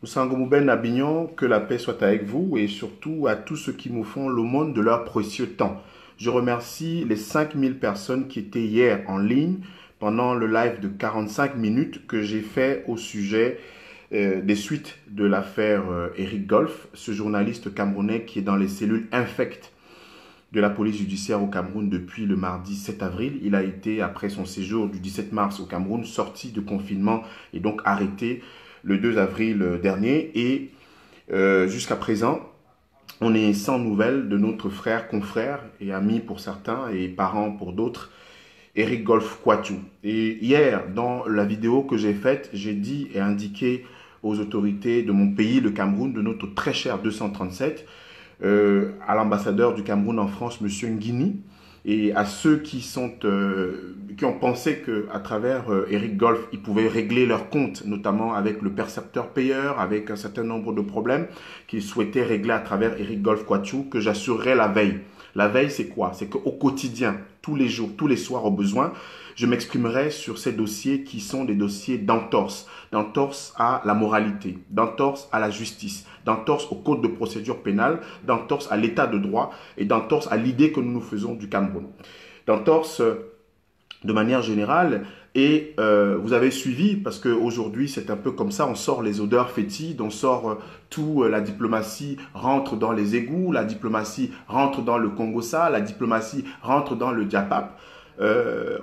Sangomouben Abignon, que la paix soit avec vous et surtout à tous ceux qui nous font l'aumône de leur précieux temps. Je remercie les 5000 personnes qui étaient hier en ligne pendant le live de 45 minutes que j'ai fait au sujet des suites de l'affaire Eric Golf, ce journaliste camerounais qui est dans les cellules infectes de la police judiciaire au Cameroun depuis le mardi 7 avril. Il a été, après son séjour du 17 mars au Cameroun, sorti de confinement et donc arrêté le 2 avril dernier. Et jusqu'à présent, on est sans nouvelles de notre frère, confrère et ami pour certains et parent pour d'autres, Eric Golf Kwachu. Et hier, dans la vidéo que j'ai faite, j'ai dit et indiqué aux autorités de mon pays, le Cameroun, de notre très cher 237, à l'ambassadeur du Cameroun en France, M. Nguini, et à ceux qui ont pensé qu'à travers Eric Golf, ils pouvaient régler leurs comptes, notamment avec le percepteur-payeur, avec un certain nombre de problèmes qu'ils souhaitaient régler à travers Eric Golf Kwachu, que j'assurerai la veille. La veille, c'est quoi? C'est qu'au quotidien, tous les jours, tous les soirs au besoin, je m'exprimerai sur ces dossiers qui sont des dossiers d'entorse. D'entorse à la moralité, d'entorse à la justice, d'entorse au code de procédure pénale, d'entorse à l'état de droit et d'entorse à l'idée que nous nous faisons du Cameroun. D'entorse de manière générale. Et vous avez suivi, parce qu'aujourd'hui c'est un peu comme ça, on sort les odeurs fétides, on sort tout, la diplomatie rentre dans les égouts, la diplomatie rentre dans le Congossa, la diplomatie rentre dans le Diapap.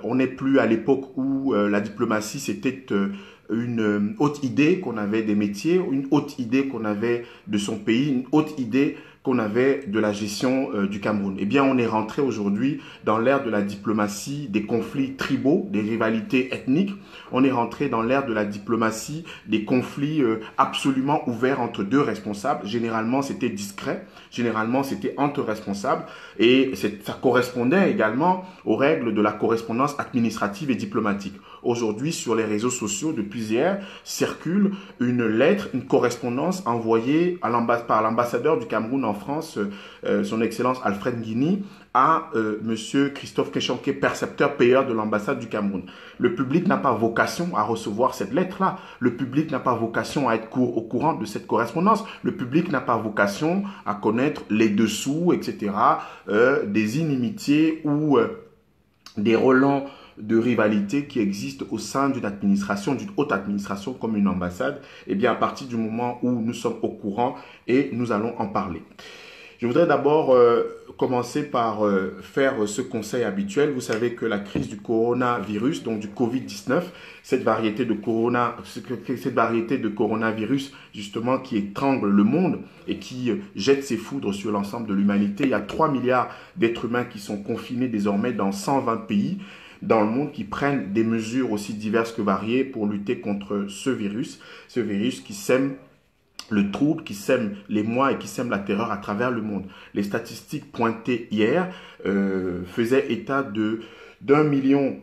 On n'est plus à l'époque où la diplomatie c'était une haute idée qu'on avait des métiers, une haute idée qu'on avait de son pays, une haute idée qu'on avait de la gestion du Cameroun. Eh bien, on est rentré aujourd'hui dans l'ère de la diplomatie des conflits tribaux, des rivalités ethniques. On est rentré dans l'ère de la diplomatie des conflits absolument ouverts entre deux responsables. Généralement, c'était discret. Généralement, c'était entre responsables. Et ça correspondait également aux règles de la correspondance administrative et diplomatique. Aujourd'hui, sur les réseaux sociaux, depuis hier, circule une lettre, une correspondance envoyée par l'ambassadeur du Cameroun en France, son Excellence Alfred Nguini, à Monsieur Christophe Kéchanké, percepteur-payeur de l'ambassade du Cameroun. Le public n'a pas vocation à recevoir cette lettre-là. Le public n'a pas vocation à être au courant de cette correspondance. Le public n'a pas vocation à connaître les dessous, etc., des inimitiés ou des relents de rivalité qui existent au sein d'une administration, d'une haute administration comme une ambassade. Eh bien, à partir du moment où nous sommes au courant et nous allons en parler. Je voudrais d'abord commencer par faire ce conseil habituel. Vous savez que la crise du coronavirus, donc du Covid-19, cette variété de coronavirus justement qui étrangle le monde et qui jette ses foudres sur l'ensemble de l'humanité. Il y a 3 milliards d'êtres humains qui sont confinés désormais dans 120 pays dans le monde qui prennent des mesures aussi diverses que variées pour lutter contre ce virus qui sème le trouble, qui sème l'émoi et qui sème la terreur à travers le monde. Les statistiques pointées hier faisaient état d'un million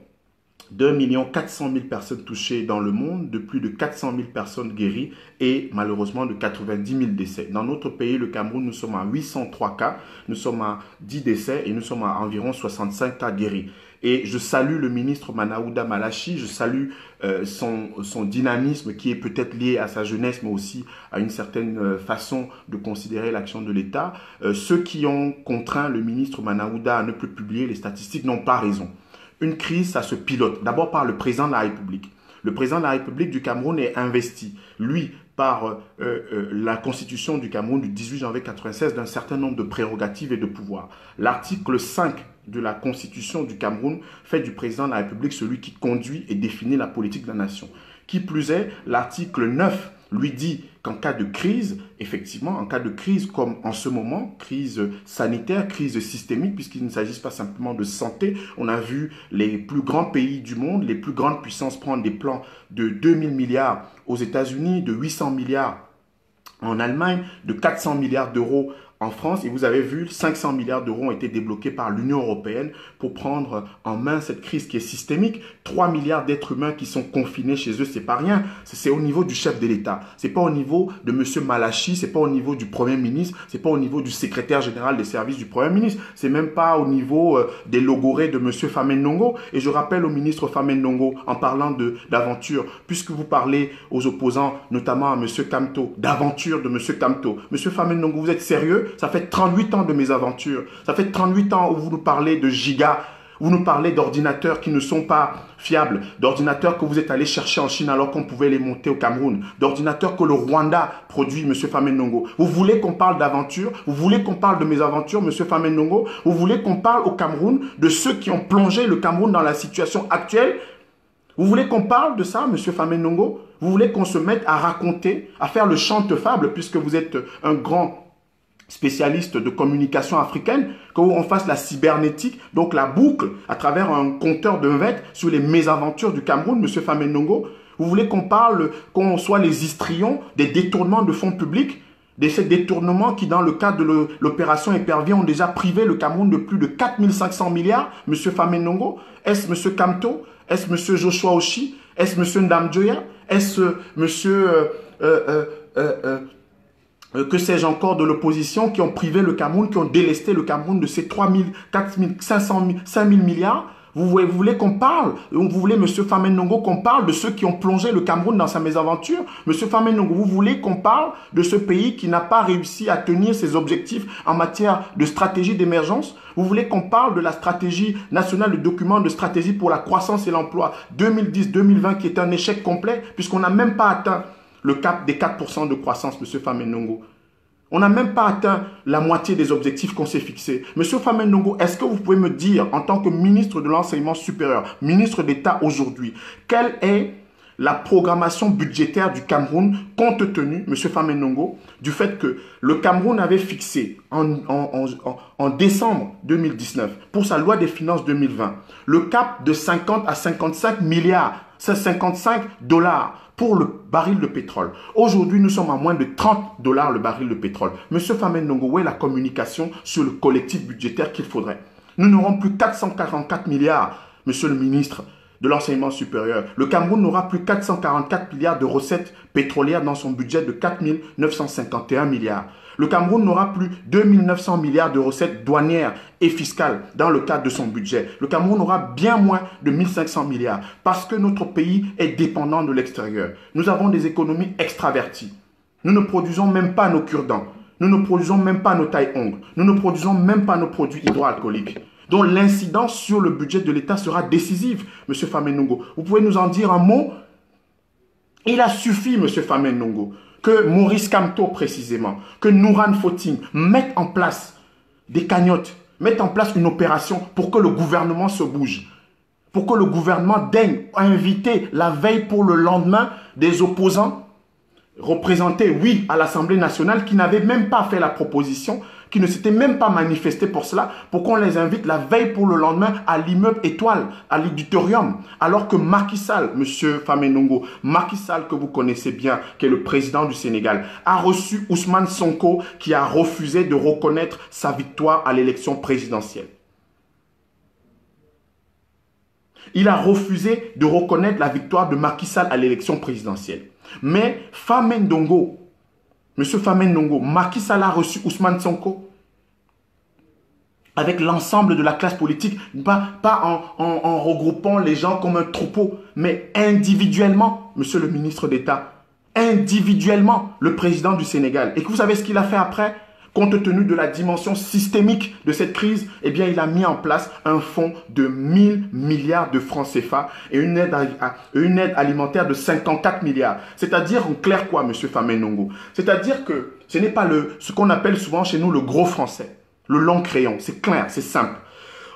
400 000 personnes touchées dans le monde, de plus de 400 000 personnes guéries et malheureusement de 90 000 décès. Dans notre pays, le Cameroun, nous sommes à 803 cas, nous sommes à 10 décès et nous sommes à environ 65 cas guéris. Et je salue le ministre Manaouda Malachi, je salue son dynamisme qui est peut-être lié à sa jeunesse, mais aussi à une certaine façon de considérer l'action de l'État. Ceux qui ont contraint le ministre Manaouda à ne plus publier les statistiques n'ont pas raison. Une crise, ça se pilote. D'abord par le président de la République. Le président de la République du Cameroun est investi, lui, par la constitution du Cameroun du 18 janvier 1996 d'un certain nombre de prérogatives et de pouvoirs. L'article 5 de la constitution du Cameroun fait du président de la République celui qui conduit et définit la politique de la nation. Qui plus est, l'article 9 lui dit qu'en cas de crise, effectivement, en cas de crise comme en ce moment, crise sanitaire, crise systémique, puisqu'il ne s'agit pas simplement de santé, on a vu les plus grands pays du monde, les plus grandes puissances prendre des plans de 2000 milliards aux États-Unis, de 800 milliards en Allemagne, de 400 milliards d'euros en France, et vous avez vu, 500 milliards d'euros ont été débloqués par l'Union européenne pour prendre en main cette crise qui est systémique. 3 milliards d'êtres humains qui sont confinés chez eux, c'est pas rien. C'est au niveau du chef de l'État. C'est pas au niveau de M. Malachi, c'est pas au niveau du Premier ministre, c'est pas au niveau du secrétaire général des services du Premier ministre, c'est même pas au niveau des logorés de M. Famen Ndongo. Et je rappelle au ministre Famen Ndongo, en parlant d'aventure, puisque vous parlez aux opposants, notamment à M. Kamto, d'aventure de M. Kamto. M. Famen Ndongo, vous êtes sérieux? Ça fait 38 ans de mes aventures. Ça fait 38 ans où vous nous parlez de gigas, vous nous parlez d'ordinateurs qui ne sont pas fiables, d'ordinateurs que vous êtes allés chercher en Chine alors qu'on pouvait les monter au Cameroun, d'ordinateurs que le Rwanda produit, M. Famen Ndongo. Vous voulez qu'on parle d'aventure? Vous voulez qu'on parle de mes aventures, M. Famen Ndongo? Vous voulez qu'on parle au Cameroun de ceux qui ont plongé le Cameroun dans la situation actuelle? Vous voulez qu'on parle de ça, M. Famen Ndongo? Vous voulez qu'on se mette à raconter, à faire le chante-fable, puisque vous êtes un grand spécialiste de communication africaine, qu'on fasse la cybernétique, donc la boucle, à travers un compteur de VET sur les mésaventures du Cameroun, M. Famen Ndongo? Vous voulez qu'on parle, qu'on soit les histrions des détournements de fonds publics, de ces détournements qui, dans le cadre de l'opération Épervier, ont déjà privé le Cameroun de plus de 4500 milliards, M. Famen Ndongo? Est-ce M. Kamto? Est-ce M. Joshua Oshi? Est-ce M. Ndamjoya? Est-ce que sais-je encore de l'opposition qui ont privé le Cameroun, qui ont délesté le Cameroun de ces 3 000, 4 000, 500 000, 5 000 milliards? Vous voulez qu'on parle, vous voulez, M. Famen Ndongo, qu'on parle de ceux qui ont plongé le Cameroun dans sa mésaventure? M. Famen Ndongo, vous voulez qu'on parle de ce pays qui n'a pas réussi à tenir ses objectifs en matière de stratégie d'émergence? Vous voulez qu'on parle de la stratégie nationale, le document de stratégie pour la croissance et l'emploi 2010-2020 qui est un échec complet puisqu'on n'a même pas atteint le cap des 4% de croissance, M. Famen Ndongo. On n'a même pas atteint la moitié des objectifs qu'on s'est fixés. Monsieur Famen Ndongo, est-ce que vous pouvez me dire, en tant que ministre de l'Enseignement supérieur, ministre d'État aujourd'hui, quelle est la programmation budgétaire du Cameroun compte tenu, monsieur Famen Ndongo, du fait que le Cameroun avait fixé en décembre 2019, pour sa loi des finances 2020, le cap de 50 à 55 milliards, c'est 55 $ pour le baril de pétrole. Aujourd'hui, nous sommes à moins de 30 $ le baril de pétrole. Monsieur Famen Ndongo, où est la communication sur le collectif budgétaire qu'il faudrait? Nous n'aurons plus 444 milliards, monsieur le ministre de l'enseignement supérieur. Le Cameroun n'aura plus 444 milliards de recettes pétrolières dans son budget de 4 951 milliards. Le Cameroun n'aura plus 2 900 milliards de recettes douanières et fiscales dans le cadre de son budget. Le Cameroun aura bien moins de 1 500 milliards parce que notre pays est dépendant de l'extérieur. Nous avons des économies extraverties. Nous ne produisons même pas nos cure-dents. Nous ne produisons même pas nos tailles-ongles. Nous ne produisons même pas nos produits hydroalcooliques. Donc l'incidence sur le budget de l'État sera décisive, M. Famen Ndongo. Vous pouvez nous en dire un mot? Il a suffi, M. Famen Ndongo, que Maurice Kamto précisément, que Nouran Foting mettent en place des cagnottes, mettent en place une opération pour que le gouvernement se bouge, pour que le gouvernement daigne inviter la veille pour le lendemain des opposants représentés, oui, à l'Assemblée nationale, qui n'avaient même pas fait la proposition, qui ne s'étaient même pas manifestés pour cela, pour qu'on les invite la veille pour le lendemain à l'immeuble Étoile, à l'auditorium, alors que Macky Sall, monsieur Famé-Ndongo, Macky Sall que vous connaissez bien, qui est le président du Sénégal, a reçu Ousmane Sonko qui a refusé de reconnaître sa victoire à l'élection présidentielle. Il a refusé de reconnaître la victoire de Macky Sall à l'élection présidentielle. Mais Famé-Ndongo, monsieur Famé-Ndongo, Macky Sall a reçu Ousmane Sonko avec l'ensemble de la classe politique, pas en regroupant les gens comme un troupeau, mais individuellement, monsieur le ministre d'État, individuellement, le président du Sénégal. Et que vous savez ce qu'il a fait après? Compte tenu de la dimension systémique de cette crise, eh bien, il a mis en place un fonds de 1000 milliards de francs CFA et une aide alimentaire de 54 milliards. C'est-à-dire, en clair quoi, monsieur Famé-Ndongo? C'est-à-dire que ce n'est pas ce qu'on appelle souvent chez nous le gros français, le long crayon. C'est clair, c'est simple.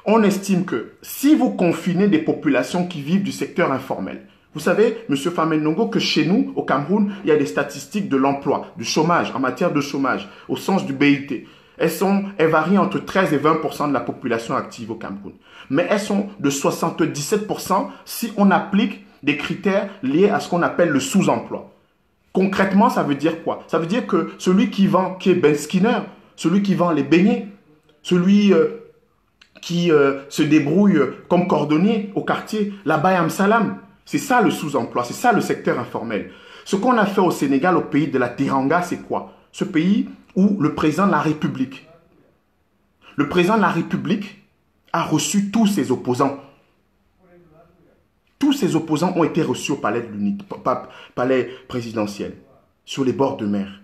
On estime que si vous confinez des populations qui vivent du secteur informel, vous savez, monsieur Famé-Ndongo, que chez nous, au Cameroun, il y a des statistiques de l'emploi, du chômage, en matière de chômage, au sens du BIT. Elles varient entre 13 et 20% de la population active au Cameroun. Mais elles sont de 77% si on applique des critères liés à ce qu'on appelle le sous-emploi. Concrètement, ça veut dire quoi? Ça veut dire que celui qui vend, qui est Ben Skinner, celui qui vend les beignets, celui qui se débrouille comme cordonnier au quartier, la Bayam Salam, c'est ça le sous-emploi, c'est ça le secteur informel. Ce qu'on a fait au Sénégal, au pays de la Teranga, c'est quoi? Ce pays où le président de la République, a reçu tous ses opposants. Tous ses opposants ont été reçus au palais présidentiel, sur les bords de mer.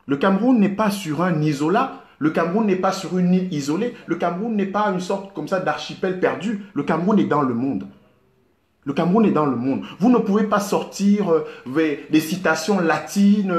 Le Cameroun n'est pas sur un isolat, le Cameroun n'est pas sur une île isolée, le Cameroun n'est pas une sorte comme ça d'archipel perdu, le Cameroun est dans le monde. Le Cameroun est dans le monde. Vous ne pouvez pas sortir des citations latines,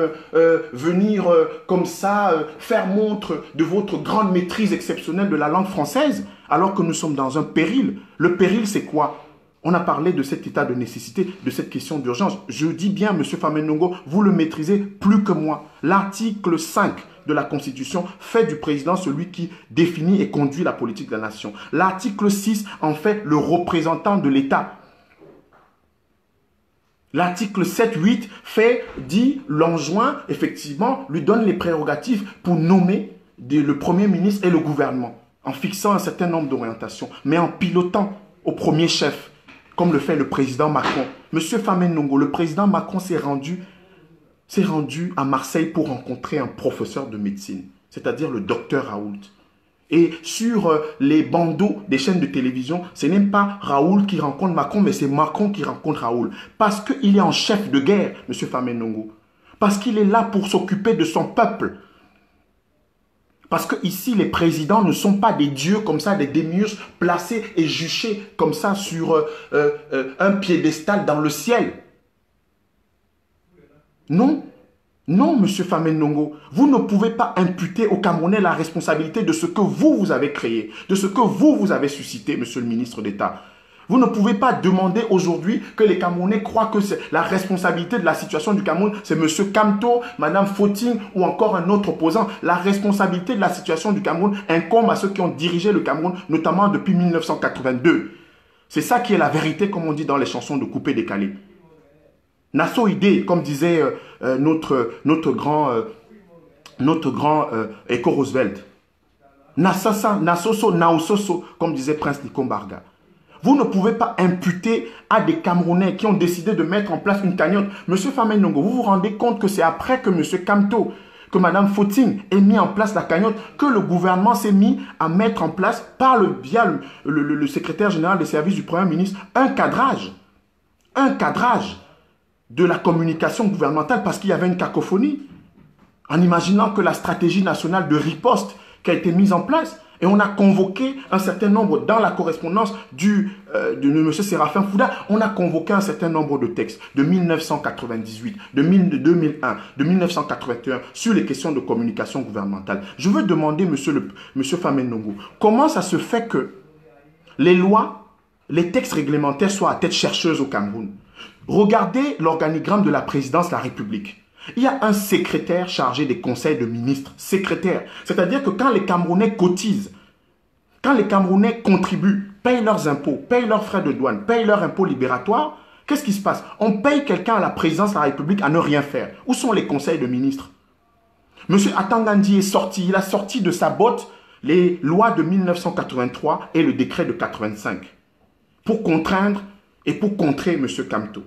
venir comme ça, faire montre de votre grande maîtrise exceptionnelle de la langue française, alors que nous sommes dans un péril. Le péril, c'est quoi? On a parlé de cet état de nécessité, de cette question d'urgence. Je dis bien, monsieur Famé-Ndongo, vous le maîtrisez plus que moi. L'article 5 de la Constitution fait du président celui qui définit et conduit la politique de la nation. L'article 6 en fait le représentant de l'État. L'article 7-8 l'enjoint, effectivement, lui donne les prérogatives pour nommer le Premier ministre et le gouvernement, en fixant un certain nombre d'orientations, mais en pilotant au premier chef, comme le fait le président Macron. Monsieur Famé-Ndongo, le président Macron s'est rendu à Marseille pour rencontrer un professeur de médecine, c'est-à-dire le docteur Raoult. Et sur les bandeaux des chaînes de télévision, ce n'est pas Raoult qui rencontre Macron, mais c'est Macron qui rencontre Raoult. Parce qu'il est en chef de guerre, M. Famé-Ndongo. Parce qu'il est là pour s'occuper de son peuple. Parce que ici, les présidents ne sont pas des dieux comme ça, des démiurges placés et juchés comme ça sur un piédestal dans le ciel. Non. Non, monsieur Famé-Ndongo, vous ne pouvez pas imputer aux Camerounais la responsabilité de ce que vous avez créé, de ce que vous avez suscité, monsieur le ministre d'État. Vous ne pouvez pas demander aujourd'hui que les Camerounais croient que la responsabilité de la situation du Cameroun, c'est monsieur Kamto, madame Foting ou encore un autre opposant. La responsabilité de la situation du Cameroun incombe à ceux qui ont dirigé le Cameroun, notamment depuis 1982. C'est ça qui est la vérité, comme on dit dans les chansons de Coupé-Décalé. Nassau idée, comme disait notre grand Eco Roosevelt. Nassasa, Nassoso, Naososo, comme disait Prince Nikombarga. Vous ne pouvez pas imputer à des Camerounais qui ont décidé de mettre en place une cagnotte. Monsieur Famé-Ndongo, vous vous rendez compte que c'est après que monsieur Kamto, que madame Foting ait mis en place la cagnotte, que le gouvernement s'est mis à mettre en place, via le secrétaire général des services du Premier ministre, un cadrage de la communication gouvernementale parce qu'il y avait une cacophonie. En imaginant que la stratégie nationale de riposte qui a été mise en place, et on a convoqué un certain nombre, dans la correspondance de M. Séraphin Fouda, on a convoqué un certain nombre de textes de 1998, de 2001, de 1981 sur les questions de communication gouvernementale. Je veux demander, monsieur Famé-Ndongo, comment ça se fait que les lois, les textes réglementaires soient à tête chercheuse au Cameroun? Regardez l'organigramme de la présidence de la République. Il y a un secrétaire chargé des conseils de ministres. Secrétaire. C'est-à-dire que quand les Camerounais cotisent, quand les Camerounais contribuent, payent leurs impôts, payent leurs frais de douane, payent leurs impôts libératoires, qu'est-ce qui se passe? On paye quelqu'un à la présidence de la République à ne rien faire. Où sont les conseils de ministres? Monsieur Atangandi est sorti, il a sorti de sa botte les lois de 1983 et le décret de 85 pour contraindre et pour contrer M. Kamto.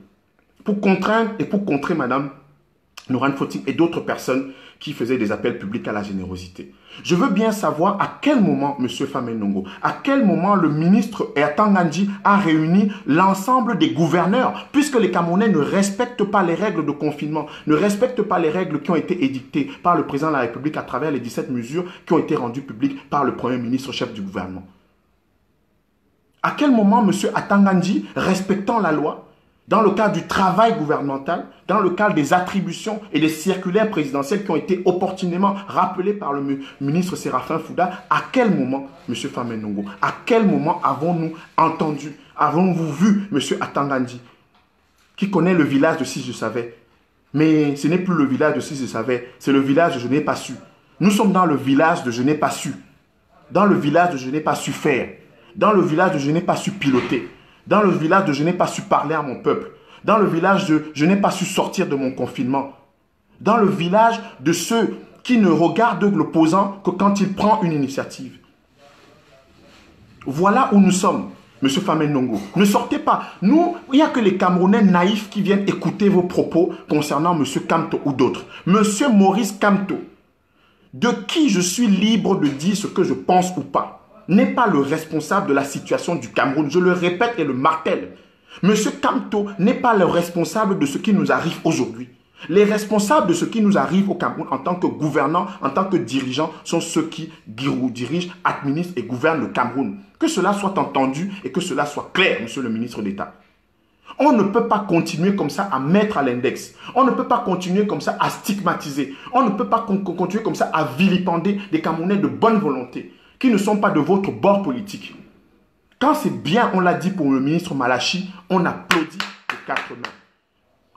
Pour contraindre et pour contrer Mme Nourane Fotik et d'autres personnes qui faisaient des appels publics à la générosité. Je veux bien savoir à quel moment, M. Famennongo, à quel moment le ministre Atangandi a réuni l'ensemble des gouverneurs, puisque les Camerounais ne respectent pas les règles de confinement, ne respectent pas les règles qui ont été édictées par le président de la République à travers les 17 mesures qui ont été rendues publiques par le Premier ministre chef du gouvernement. À quel moment, M. Atangandi, respectant la loi, dans le cadre du travail gouvernemental, dans le cadre des attributions et des circulaires présidentielles qui ont été opportunément rappelées par le ministre Séraphin Fouda, à quel moment, M. Famennongo, à quel moment avons-nous entendu, avons-vous vu M. Atangandi, qui connaît le village de Si je savais? Mais ce n'est plus le village de Si je savais, c'est le village de Je n'ai pas su. Nous sommes dans le village de Je n'ai pas su. Dans le village de Je n'ai pas su faire. Dans le village de Je n'ai pas su piloter. Dans le village de je n'ai pas su parler à mon peuple. Dans le village de je n'ai pas su sortir de mon confinement. Dans le village de ceux qui ne regardent l'opposant que quand il prend une initiative. Voilà où nous sommes, M. Famennongo. Ne sortez pas. Nous, il n'y a que les Camerounais naïfs qui viennent écouter vos propos concernant M. Kamto ou d'autres. M. Maurice Kamto, de qui je suis libre de dire ce que je pense ou pas, n'est pas le responsable de la situation du Cameroun. Je le répète et le martèle. M. Kamto n'est pas le responsable de ce qui nous arrive aujourd'hui. Les responsables de ce qui nous arrive au Cameroun en tant que gouvernants, en tant que dirigeants, sont ceux qui dirigent, administrent et gouvernent le Cameroun. Que cela soit entendu et que cela soit clair, Monsieur le ministre d'État. On ne peut pas continuer comme ça à mettre à l'index. On ne peut pas continuer comme ça à stigmatiser. On ne peut pas continuer comme ça à vilipender des Camerounais de bonne volonté, qui ne sont pas de votre bord politique. Quand c'est bien, on l'a dit pour le ministre Malachi, on applaudit de quatre mains.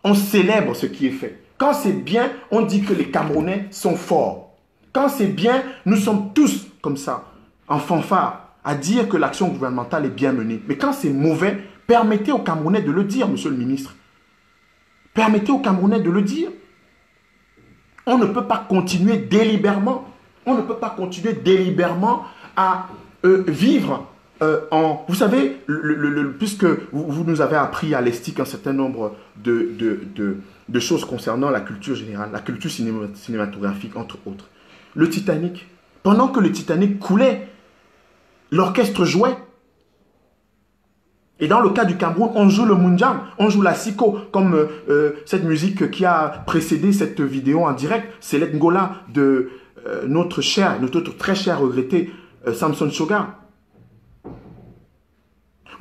On célèbre ce qui est fait. Quand c'est bien, on dit que les Camerounais sont forts. Quand c'est bien, nous sommes tous comme ça, en fanfare, à dire que l'action gouvernementale est bien menée. Mais quand c'est mauvais, permettez aux Camerounais de le dire, monsieur le ministre. Permettez aux Camerounais de le dire. On ne peut pas continuer délibérément. On ne peut pas continuer délibérément à vivre Vous savez, puisque vous nous avez appris à l'ESTIC un certain nombre de choses concernant la culture générale, la culture cinématographique, entre autres. Le Titanic, pendant que le Titanic coulait, l'orchestre jouait. Et dans le cas du Cameroun, on joue le Munjang, on joue la Siko, comme cette musique qui a précédé cette vidéo en direct, c'est l'Etngola de notre très cher regretté Samson Shoga.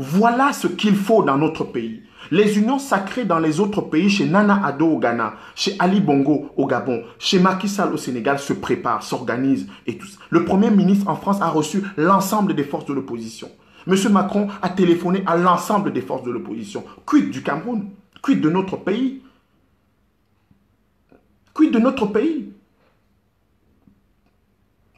Voilà ce qu'il faut dans notre pays. Les unions sacrées dans les autres pays, chez Nana Addo au Ghana, chez Ali Bongo au Gabon, chez Macky Sall au Sénégal, se préparent, s'organisent et tout ça. Le Premier ministre en France a reçu l'ensemble des forces de l'opposition. Monsieur Macron a téléphoné à l'ensemble des forces de l'opposition. Quid du Cameroun? Quid de notre pays? Quid de notre pays?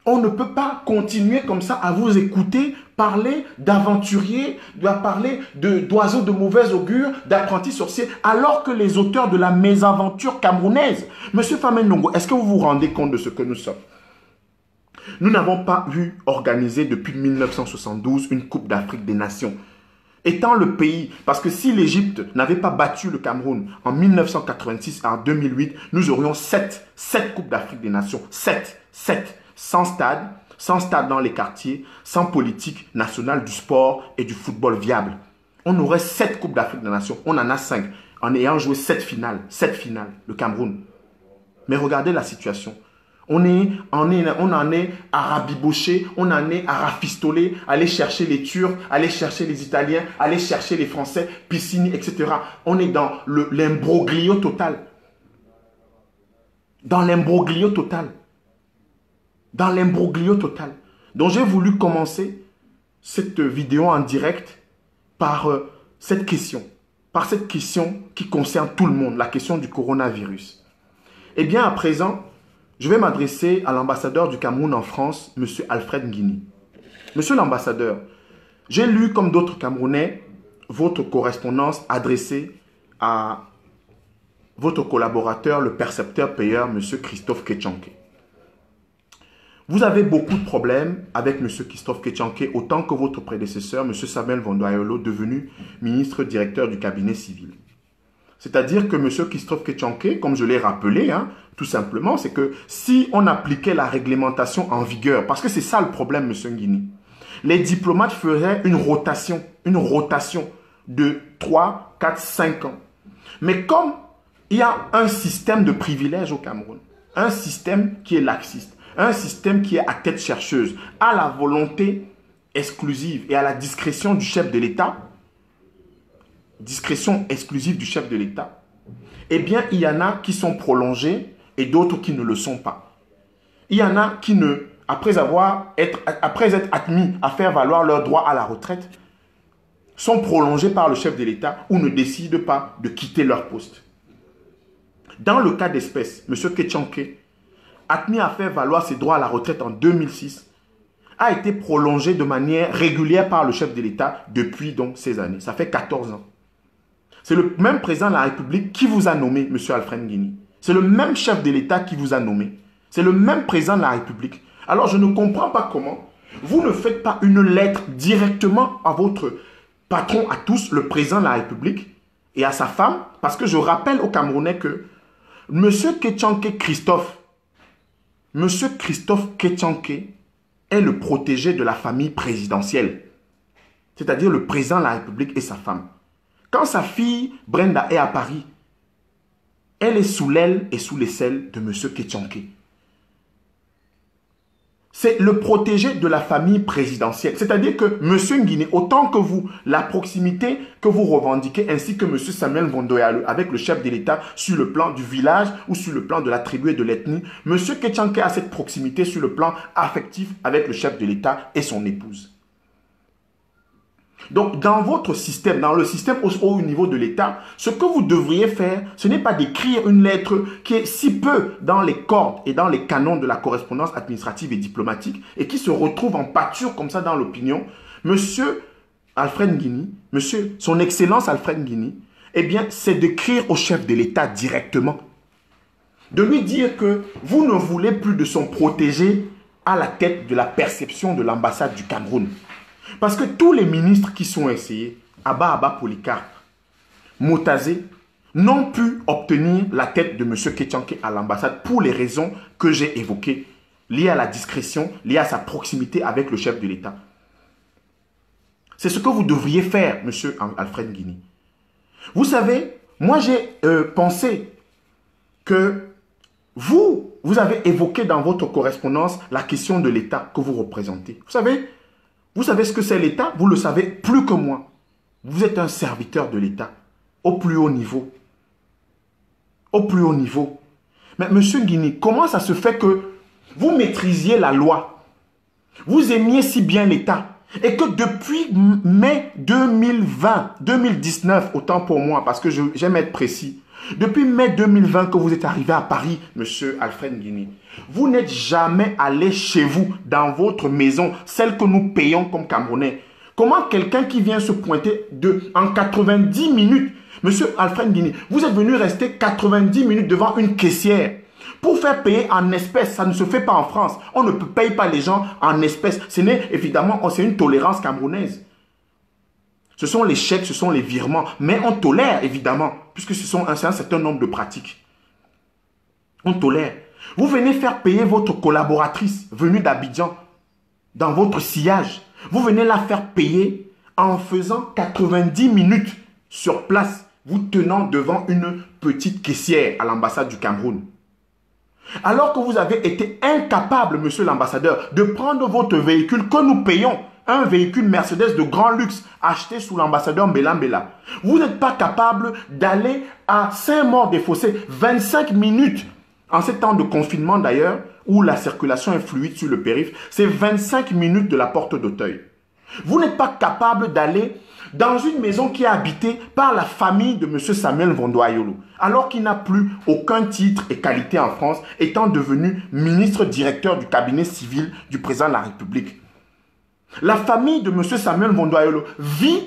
On ne peut pas continuer comme ça à vous écouter parler d'aventuriers, parler d'oiseaux de mauvais augure, d'apprentis sorciers, alors que les auteurs de la mésaventure camerounaise, Monsieur Famennongo, est-ce que vous vous rendez compte de ce que nous sommes? Nous n'avons pas vu organiser depuis 1972 une Coupe d'Afrique des Nations. Étant le pays, parce que si l'Égypte n'avait pas battu le Cameroun en 1986 et en 2008, nous aurions 7 Coupes d'Afrique des Nations. 7. Sans stade dans les quartiers, sans politique nationale du sport et du football viable. On aurait 7 Coupes d'Afrique des Nations, on en a 5, en ayant joué 7 finales, le Cameroun. Mais regardez la situation. On en est à rabibocher, on en est à rafistoler, aller chercher les Turcs, aller chercher les Italiens, aller chercher les Français, Piscini, etc. On est dans l'imbroglio total. Dans l'imbroglio total. Dans l'imbroglio total. Donc j'ai voulu commencer cette vidéo en direct par cette question. Par cette question qui concerne tout le monde, la question du coronavirus. Eh bien, à présent, je vais m'adresser à l'ambassadeur du Cameroun en France, M. Alfred Nguini. Monsieur l'ambassadeur, j'ai lu, comme d'autres Camerounais, votre correspondance adressée à votre collaborateur, le percepteur-payeur, M. Christophe Ketchanké. Vous avez beaucoup de problèmes avec M. Christophe Ketchanké, autant que votre prédécesseur, M. Samuel Vondoayolo, devenu ministre directeur du cabinet civil. C'est-à-dire que M. Christophe Ketchanké, comme je l'ai rappelé, tout simplement, c'est que si on appliquait la réglementation en vigueur, parce que c'est ça le problème, M. Nguini, les diplomates feraient une rotation de 3, 4, 5 ans. Mais comme il y a un système de privilèges au Cameroun, un système qui est laxiste, un système qui est à tête chercheuse, à la volonté exclusive et à la discrétion du chef de l'État, discrétion exclusive du chef de l'État, eh bien, il y en a qui sont prolongés et d'autres qui ne le sont pas. Il y en a qui après être admis à faire valoir leur droit à la retraite, sont prolongés par le chef de l'État ou ne décident pas de quitter leur poste. Dans le cas d'espèce, M. Ketchanké, admis à faire valoir ses droits à la retraite en 2006, a été prolongé de manière régulière par le chef de l'État depuis donc ces années. Ça fait 14 ans. C'est le même président de la République qui vous a nommé, M. Alfred Nguini. C'est le même chef de l'État qui vous a nommé. C'est le même président de la République. Alors je ne comprends pas comment vous ne faites pas une lettre directement à votre patron à tous, le président de la République, et à sa femme, parce que je rappelle aux Camerounais que M. Ketchanké Christophe, M. Christophe Ketchanké est le protégé de la famille présidentielle, c'est-à-dire le président de la République et sa femme. Quand sa fille Brenda est à Paris, elle est sous l'aile et sous l'aisselle de M. Ketchanké. C'est le protégé de la famille présidentielle. C'est-à-dire que M. Nguini, autant que vous, la proximité que vous revendiquez, ainsi que M. Samuel Vondoayolo avec le chef de l'État sur le plan du village ou sur le plan de la tribu et de l'ethnie, M. Ketchanké a cette proximité sur le plan affectif avec le chef de l'État et son épouse. Donc, dans votre système, dans le système au niveau de l'État, ce que vous devriez faire, ce n'est pas d'écrire une lettre qui est si peu dans les cordes et dans les canons de la correspondance administrative et diplomatique et qui se retrouve en pâture comme ça dans l'opinion. Monsieur Alfred Nguini, son Excellence Alfred Nguini, eh bien, c'est d'écrire au chef de l'État directement. De lui dire que vous ne voulez plus de son protégé à la tête de la perception de l'ambassade du Cameroun. Parce que tous les ministres qui sont essayés, Abba Polycarpe, Motazé, n'ont pu obtenir la tête de M. Ketchanké à l'ambassade pour les raisons que j'ai évoquées, liées à la discrétion, liées à sa proximité avec le chef de l'État. C'est ce que vous devriez faire, M. Alfred Nguini. Vous savez, moi j'ai pensé que vous avez évoqué dans votre correspondance la question de l'État que vous représentez. Vous savez ce que c'est l'État? Vous le savez plus que moi. Vous êtes un serviteur de l'État au plus haut niveau. Au plus haut niveau. Mais M. Nguini, comment ça se fait que vous maîtrisiez la loi? Vous aimiez si bien l'État et que depuis mai 2019, autant pour moi, parce que j'aime être précis, depuis mai 2020 que vous êtes arrivé à Paris, M. Alfred Nguini, vous n'êtes jamais allé chez vous, dans votre maison, celle que nous payons comme Camerounais. Comment quelqu'un qui vient se pointer en 90 minutes, M. Alfred Nguini, vous êtes venu rester 90 minutes devant une caissière pour faire payer en espèces? Ça ne se fait pas en France. On ne paye pas les gens en espèces. Ce n'est évidemment, c'est une tolérance camerounaise. Ce sont les chèques, ce sont les virements. Mais on tolère, évidemment, puisque c'est un certain nombre de pratiques. On tolère. Vous venez faire payer votre collaboratrice venue d'Abidjan dans votre sillage. Vous venez la faire payer en faisant 90 minutes sur place, vous tenant devant une petite caissière à l'ambassade du Cameroun. Alors que vous avez été incapable, monsieur l'ambassadeur, de prendre votre véhicule que nous payons, un véhicule Mercedes de grand luxe acheté sous l'ambassadeur Mbela Mbela. Vous n'êtes pas capable d'aller à Saint-Maur-des-Fossés 25 minutes en ces temps de confinement d'ailleurs, où la circulation est fluide sur le périph', c'est 25 minutes de la porte d'Auteuil. Vous n'êtes pas capable d'aller dans une maison qui est habitée par la famille de M. Samuel Vondoayolo, alors qu'il n'a plus aucun titre et qualité en France, étant devenu ministre directeur du cabinet civil du président de la République. La famille de M. Samuel Vondoayolo vit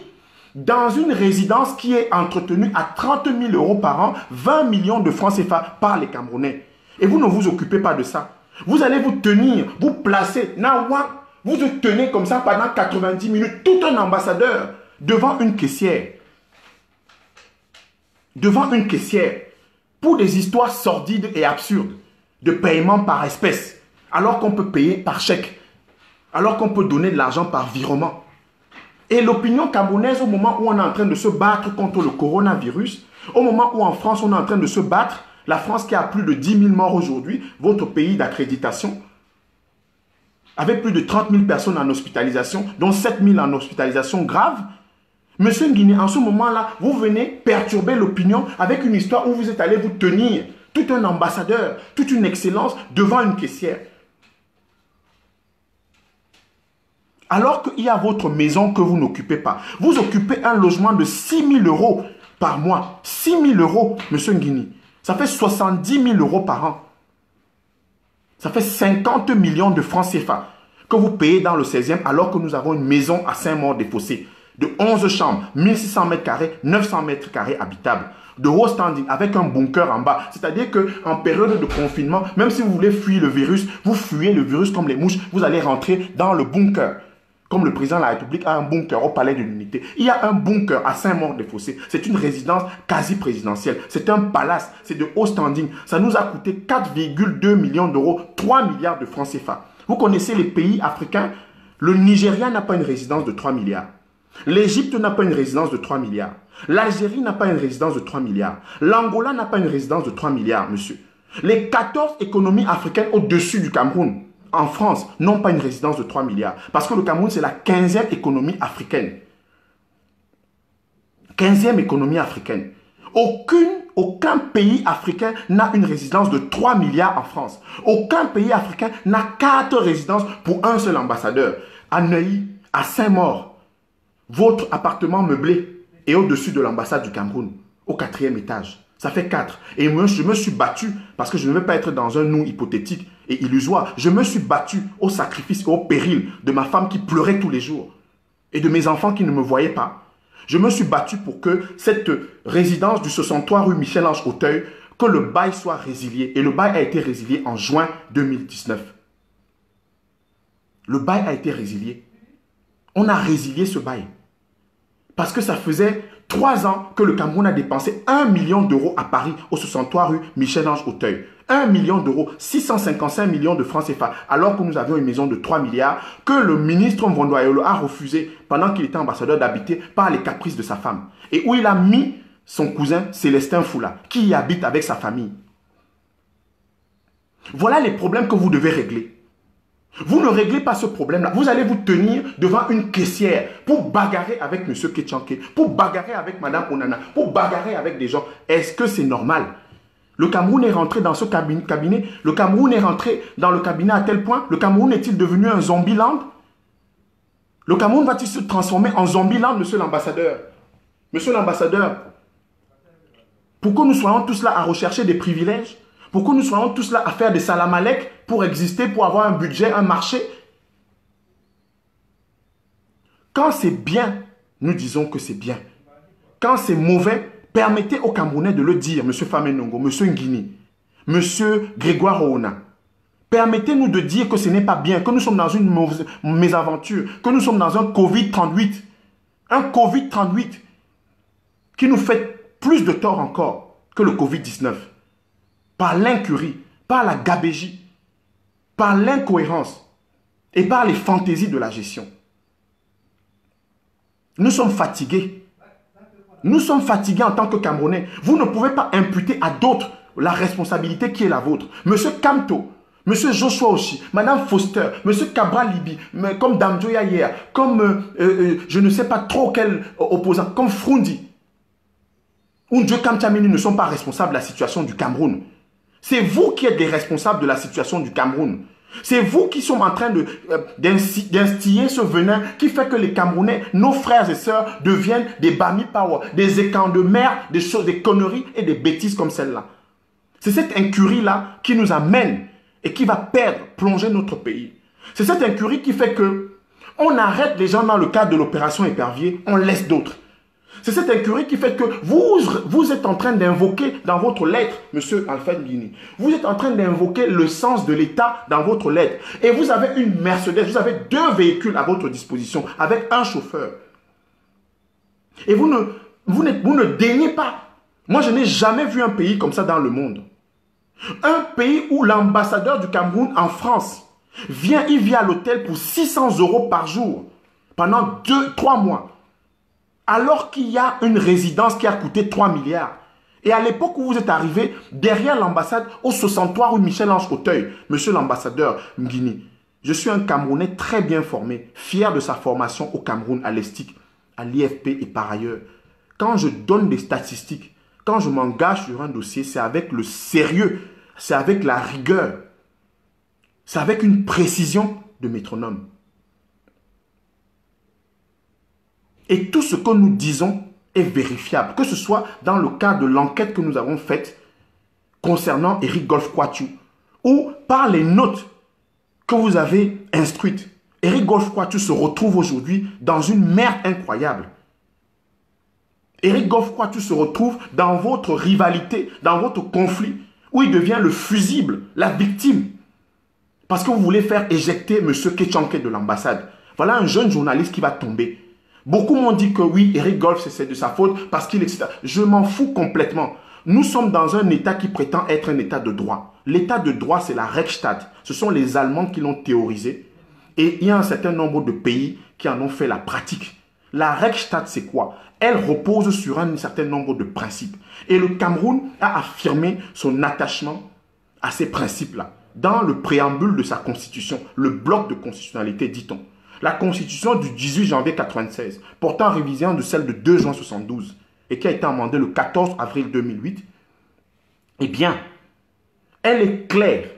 dans une résidence qui est entretenue à 30 000 € par an, 20 millions de francs CFA par les Camerounais. Et vous ne vous occupez pas de ça. Vous allez vous tenir, vous placer, vous vous tenez comme ça pendant 90 minutes, tout un ambassadeur, devant une caissière. Devant une caissière. Pour des histoires sordides et absurdes. De paiement par espèce. Alors qu'on peut payer par chèque. Alors qu'on peut donner de l'argent par virement. Et l'opinion camerounaise, au moment où on est en train de se battre contre le coronavirus, au moment où en France on est en train de se battre, la France qui a plus de 10 000 morts aujourd'hui, votre pays d'accréditation, avec plus de 30 000 personnes en hospitalisation, dont 7 000 en hospitalisation grave. Monsieur Nguiné, en ce moment-là, vous venez perturber l'opinion avec une histoire où vous êtes allé vous tenir, tout un ambassadeur, toute une excellence devant une caissière. Alors qu'il y a votre maison que vous n'occupez pas. Vous occupez un logement de 6 000 € par mois. 6 000 €, monsieur Nguiné. Ça fait 70 000 € par an. Ça fait 50 millions de francs CFA que vous payez dans le 16e alors que nous avons une maison à Saint-Maur-des-Fossés de 11 chambres, 1600 mètres carrés, 900 mètres carrés habitables, de haut standing avec un bunker en bas. C'est-à-dire qu'en période de confinement, même si vous voulez fuir le virus, vous fuyez le virus comme les mouches, vous allez rentrer dans le bunker. Comme le président de la République a un bunker au Palais de l'Unité. Il y a un bunker à Saint-Maur-des-Fossés. C'est une résidence quasi présidentielle. C'est un palace. C'est de haut standing. Ça nous a coûté 4,2 millions d'euros, 3 milliards de francs CFA. Vous connaissez les pays africains? Le Nigeria n'a pas une résidence de 3 milliards. L'Égypte n'a pas une résidence de 3 milliards. L'Algérie n'a pas une résidence de 3 milliards. L'Angola n'a pas une résidence de 3 milliards, monsieur. Les 14 économies africaines au-dessus du Cameroun, en France, n'ont pas une résidence de 3 milliards. Parce que le Cameroun, c'est la 15e économie africaine. 15e économie africaine. Aucun pays africain n'a une résidence de 3 milliards en France. Aucun pays africain n'a 4 résidences pour un seul ambassadeur. À Neuilly, à Saint-Maur, votre appartement meublé est au-dessus de l'ambassade du Cameroun, au 4e étage. Ça fait 4. Et moi, je me suis battu, parce que je ne veux pas être dans un nous hypothétique et illusoire. Je me suis battu au sacrifice et au péril de ma femme qui pleurait tous les jours et de mes enfants qui ne me voyaient pas. Je me suis battu pour que cette résidence du 63 rue Michel-Ange Auteuil, que le bail soit résilié. Et le bail a été résilié en juin 2019. Le bail a été résilié. On a résilié ce bail. Parce que ça faisait 3 ans que le Cameroun a dépensé 1 million d'euros à Paris, au 63 rue Michel-Ange Auteuil. 1 million d'euros, 655 millions de francs CFA, alors que nous avions une maison de 3 milliards, que le ministre Vondoayolo a refusé, pendant qu'il était ambassadeur, d'habiter par les caprices de sa femme. Et où il a mis son cousin Célestin Foula, qui y habite avec sa famille. Voilà les problèmes que vous devez régler. Vous ne réglez pas ce problème-là. Vous allez vous tenir devant une caissière pour bagarrer avec M. Ketchanké, pour bagarrer avec Mme Onana, pour bagarrer avec des gens. Est-ce que c'est normal? Le Cameroun est rentré dans ce cabinet. Le Cameroun est rentré dans le cabinet à tel point. Le Cameroun est-il devenu un zombie-land? Le Cameroun va-t-il se transformer en zombie-land, monsieur l'ambassadeur? Monsieur l'ambassadeur, pour que nous soyons tous là à rechercher des privilèges, pour que nous soyons tous là à faire des salamalek pour exister, pour avoir un budget, un marché. Quand c'est bien, nous disons que c'est bien. Quand c'est mauvais, permettez aux Camerounais de le dire, M. Famenongo, M. Nguini, M. Grégoire Oona. Permettez-nous de dire que ce n'est pas bien, que nous sommes dans une mésaventure, que nous sommes dans un Covid-38. Un Covid-38 qui nous fait plus de tort encore que le Covid-19. Par l'incurie, par la gabégie, par l'incohérence et par les fantaisies de la gestion. Nous sommes fatigués. Nous sommes fatigués en tant que Camerounais. Vous ne pouvez pas imputer à d'autres la responsabilité qui est la vôtre. Monsieur Kamto, Monsieur Joshua Oshi, Madame Foster, Monsieur Cabral Libi, comme Damjoya hier, comme je ne sais pas trop quel opposant, comme Frundi, ou Dieu Kamchamini ne sont pas responsables de la situation du Cameroun. C'est vous qui êtes les responsables de la situation du Cameroun. C'est vous qui sommes en train d'instiller ce venin qui fait que les Camerounais, nos frères et sœurs, deviennent des Bami Power, des écans de mer, des choses, des conneries et des bêtises comme celle-là. C'est cette incurie-là qui nous amène et qui va plonger notre pays. C'est cette incurie qui fait que on arrête les gens dans le cadre de l'opération Épervier, on laisse d'autres. C'est cette incurie qui fait que vous êtes en train d'invoquer dans votre lettre, monsieur Alpha Guinée, vous êtes en train d'invoquer le sens de l'État dans votre lettre. Et vous avez une Mercedes, vous avez 2 véhicules à votre disposition avec un chauffeur. Et vous ne daignez pas. Moi, je n'ai jamais vu un pays comme ça dans le monde. Un pays où l'ambassadeur du Cameroun en France vient à l'hôtel pour 600 € par jour pendant 3 mois. Alors qu'il y a une résidence qui a coûté 3 milliards. Et à l'époque où vous êtes arrivé, derrière l'ambassade, au 63 rue Michel-Ange Auteuil, monsieur l'ambassadeur Nguini, je suis un Camerounais très bien formé, fier de sa formation au Cameroun, à l'ESTIC, à l'IFP et par ailleurs. Quand je donne des statistiques, quand je m'engage sur un dossier, c'est avec le sérieux, c'est avec la rigueur, c'est avec une précision de métronome. Et tout ce que nous disons est vérifiable, que ce soit dans le cadre de l'enquête que nous avons faite concernant Éric Golf Kouachou ou par les notes que vous avez instruites. Éric Golf Kouachou se retrouve aujourd'hui dans une merde incroyable. Éric Golf Kouachou se retrouve dans votre rivalité, dans votre conflit, où il devient le fusible, la victime. Parce que vous voulez faire éjecter M. Ketchanke de l'ambassade. Voilà un jeune journaliste qui va tomber. Beaucoup m'ont dit que oui, Éric Golf, c'est de sa faute parce qu'il est... Je m'en fous complètement. Nous sommes dans un État qui prétend être un État de droit. L'État de droit, c'est la Rechtsstaat. Ce sont les Allemands qui l'ont théorisé. Et il y a un certain nombre de pays qui en ont fait la pratique. La Rechtsstaat, c'est quoi? Elle repose sur un certain nombre de principes. Et le Cameroun a affirmé son attachement à ces principes-là. Dans le préambule de sa constitution, le bloc de constitutionnalité, dit-on. La constitution du 18 janvier 1996, portant révision de celle de 2 juin 1972 et qui a été amendée le 14 avril 2008, eh bien, elle est claire,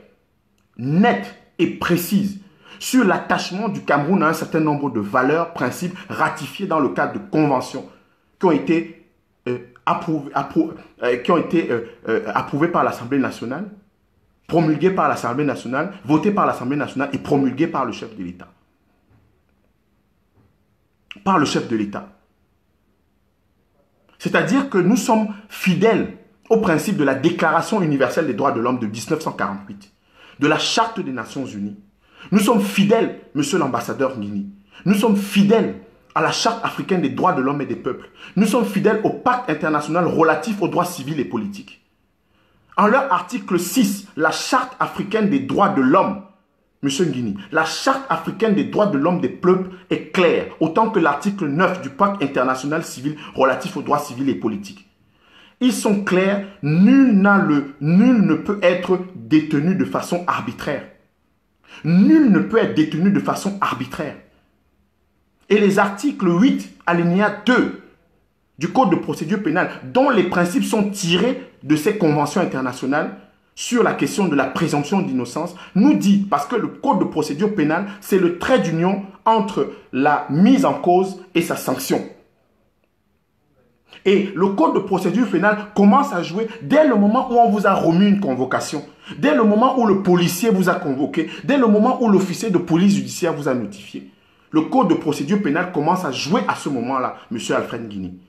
nette et précise sur l'attachement du Cameroun à un certain nombre de valeurs, principes ratifiés dans le cadre de conventions qui ont été approuvées par l'Assemblée nationale, promulguées par l'Assemblée nationale, votées par l'Assemblée nationale et promulguées par le chef de l'État. Par le chef de l'État. C'est-à-dire que nous sommes fidèles au principe de la Déclaration universelle des droits de l'homme de 1948, de la Charte des Nations unies. Nous sommes fidèles, monsieur l'ambassadeur Nguini. Nous sommes fidèles à la Charte africaine des droits de l'homme et des peuples. Nous sommes fidèles au pacte international relatif aux droits civils et politiques. En leur article 6, la Charte africaine des droits de l'homme, monsieur Nguini, la Charte africaine des droits de l'homme des peuples est claire, autant que l'article 9 du pacte international civil relatif aux droits civils et politiques. Ils sont clairs, nul ne peut être détenu de façon arbitraire. Nul ne peut être détenu de façon arbitraire. Et les articles 8, alinéa 2 du Code de procédure pénale, dont les principes sont tirés de ces conventions internationales sur la question de la présomption d'innocence, nous dit, parce que le Code de procédure pénale, c'est le trait d'union entre la mise en cause et sa sanction. Et le Code de procédure pénale commence à jouer dès le moment où on vous a remis une convocation, dès le moment où le policier vous a convoqué, dès le moment où l'officier de police judiciaire vous a notifié. Le Code de procédure pénale commence à jouer à ce moment-là, monsieur Alfred Nguini.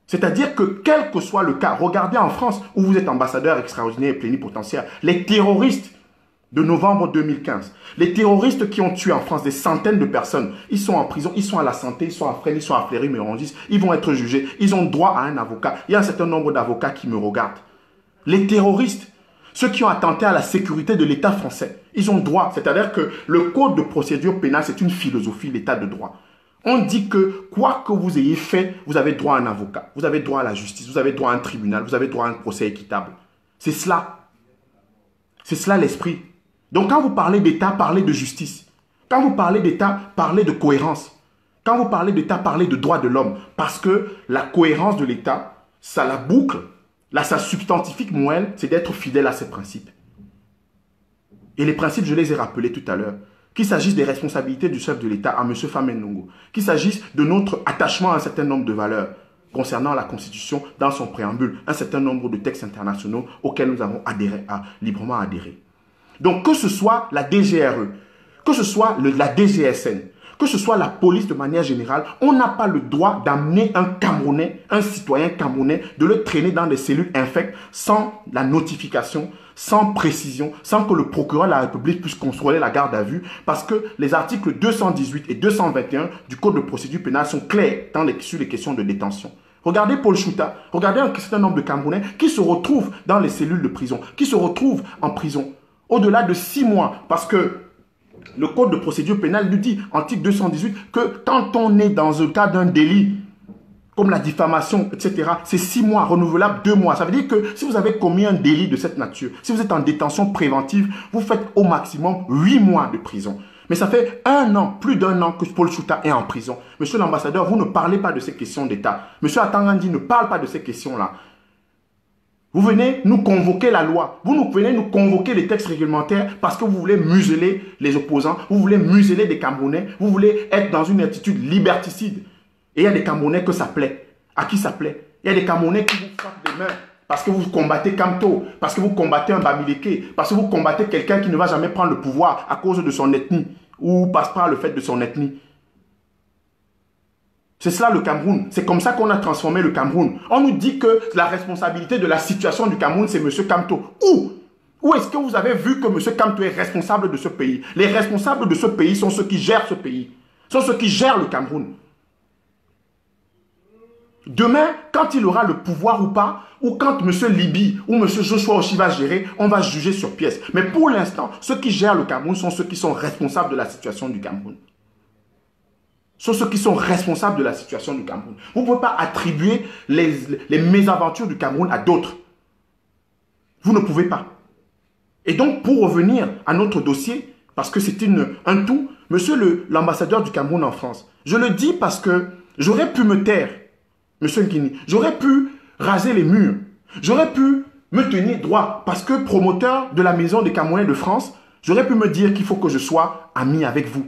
C'est-à-dire que quel que soit le cas, regardez en France où vous êtes ambassadeur extraordinaire et plénipotentiaire, les terroristes de novembre 2015, les terroristes qui ont tué en France des centaines de personnes, ils sont en prison, ils sont à la santé, ils sont à Fresnes, ils sont à Fleury-Mérogis, ils vont être jugés, ils ont droit à un avocat. Il y a un certain nombre d'avocats qui me regardent. Les terroristes, ceux qui ont attenté à la sécurité de l'État français, ils ont droit. C'est-à-dire que le Code de procédure pénale, c'est une philosophie, l'État de droit. On dit que quoi que vous ayez fait, vous avez droit à un avocat, vous avez droit à la justice, vous avez droit à un tribunal, vous avez droit à un procès équitable. C'est cela. C'est cela l'esprit. Donc quand vous parlez d'État, parlez de justice. Quand vous parlez d'État, parlez de cohérence. Quand vous parlez d'État, parlez de droits de l'homme. Parce que la cohérence de l'État, ça la boucle, là, sa substantifique moelle, c'est d'être fidèle à ses principes. Et les principes, je les ai rappelés tout à l'heure. Qu'il s'agisse des responsabilités du chef de l'État à M. Famen Ndongo, qu'il s'agisse de notre attachement à un certain nombre de valeurs concernant la Constitution dans son préambule, un certain nombre de textes internationaux auxquels nous avons librement adhéré. Donc que ce soit la DGRE, que ce soit la DGSN, que ce soit la police de manière générale, on n'a pas le droit d'amener un Camerounais, un citoyen camerounais, de le traîner dans des cellules infectes sans la notification, sans précision, sans que le procureur de la République puisse contrôler la garde à vue, parce que les articles 218 et 221 du Code de procédure pénale sont clairs sur les questions de détention. Regardez Paul Chouta, regardez un certain nombre de Camerounais qui se retrouvent dans les cellules de prison, qui se retrouvent en prison au-delà de 6 mois, parce que le Code de procédure pénale nous dit, article 218, que quand on est dans le cas d'un délit, comme la diffamation, etc., c'est 6 mois, renouvelable 2 mois. Ça veut dire que si vous avez commis un délit de cette nature, si vous êtes en détention préventive, vous faites au maximum 8 mois de prison. Mais ça fait 1 an, plus d'1 an que Paul Chouta est en prison. Monsieur l'ambassadeur, vous ne parlez pas de ces questions d'État. Monsieur Atangandi ne parle pas de ces questions-là. Vous venez nous convoquer la loi. Vous venez nous convoquer les textes réglementaires parce que vous voulez museler les opposants. Vous voulez museler des Camerounais. Vous voulez être dans une attitude liberticide. Et il y a des Camerounais que ça plaît. À qui ça plaît? Il y a des Camerounais qui vous frappent des mains parce que vous combattez Kamto, parce que vous combattez un Bamileke, parce que vous combattez quelqu'un qui ne va jamais prendre le pouvoir à cause de son ethnie ou passe par le fait de son ethnie. C'est cela le Cameroun. C'est comme ça qu'on a transformé le Cameroun. On nous dit que la responsabilité de la situation du Cameroun, c'est M. Kamto. Où est-ce que vous avez vu que M. Kamto est responsable de ce pays? Les responsables de ce pays sont ceux qui gèrent ce pays. Sont ceux qui gèrent le Cameroun. Demain, quand il aura le pouvoir ou pas, ou quand M. Libi ou M. Joshua Oshi va gérer, on va juger sur pièce. Mais pour l'instant, ceux qui gèrent le Cameroun sont ceux qui sont responsables de la situation du Cameroun. Sont ceux qui sont responsables de la situation du Cameroun. Vous ne pouvez pas attribuer les mésaventures du Cameroun à d'autres. Vous ne pouvez pas. Et donc, pour revenir à notre dossier, parce que c'est un tout, monsieur l'ambassadeur du Cameroun en France, je le dis parce que j'aurais pu me taire, monsieur Nkini, j'aurais pu raser les murs, j'aurais pu me tenir droit, parce que promoteur de la maison des Camerounais de France, j'aurais pu me dire qu'il faut que je sois ami avec vous.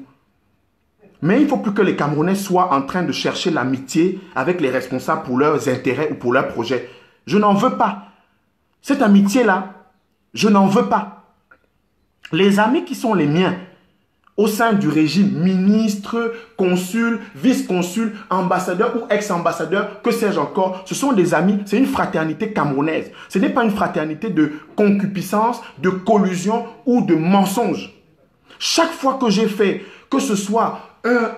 Mais il ne faut plus que les Camerounais soient en train de chercher l'amitié avec les responsables pour leurs intérêts ou pour leurs projets. Je n'en veux pas. Cette amitié-là, je n'en veux pas. Les amis qui sont les miens, au sein du régime, ministre, consul, vice-consul, ambassadeur ou ex-ambassadeur, que sais-je encore, ce sont des amis, c'est une fraternité camerounaise. Ce n'est pas une fraternité de concupiscence, de collusion ou de mensonge. Chaque fois que j'ai fait, que ce soit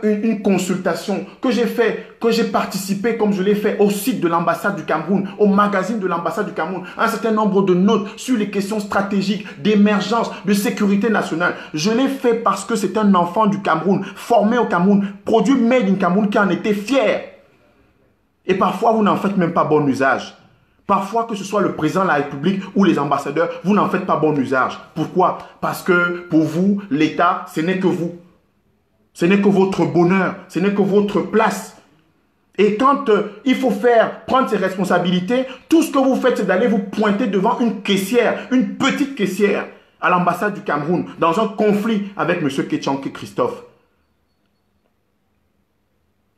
une consultation, que j'ai participé comme je l'ai fait au site de l'ambassade du Cameroun, au magazine de l'ambassade du Cameroun, un certain nombre de notes sur les questions stratégiques, d'émergence, de sécurité nationale. Je l'ai fait parce que c'est un enfant du Cameroun, formé au Cameroun, produit made in Cameroun qui en était fier. Et parfois, vous n'en faites même pas bon usage. Parfois, que ce soit le président de la République ou les ambassadeurs, vous n'en faites pas bon usage. Pourquoi? Parce que pour vous, l'État, ce n'est que vous. Ce n'est que votre bonheur, ce n'est que votre place. Et quand il faut prendre ses responsabilités, tout ce que vous faites, c'est d'aller vous pointer devant une caissière, une petite caissière, à l'ambassade du Cameroun, dans un conflit avec M. Ketchanke Christophe.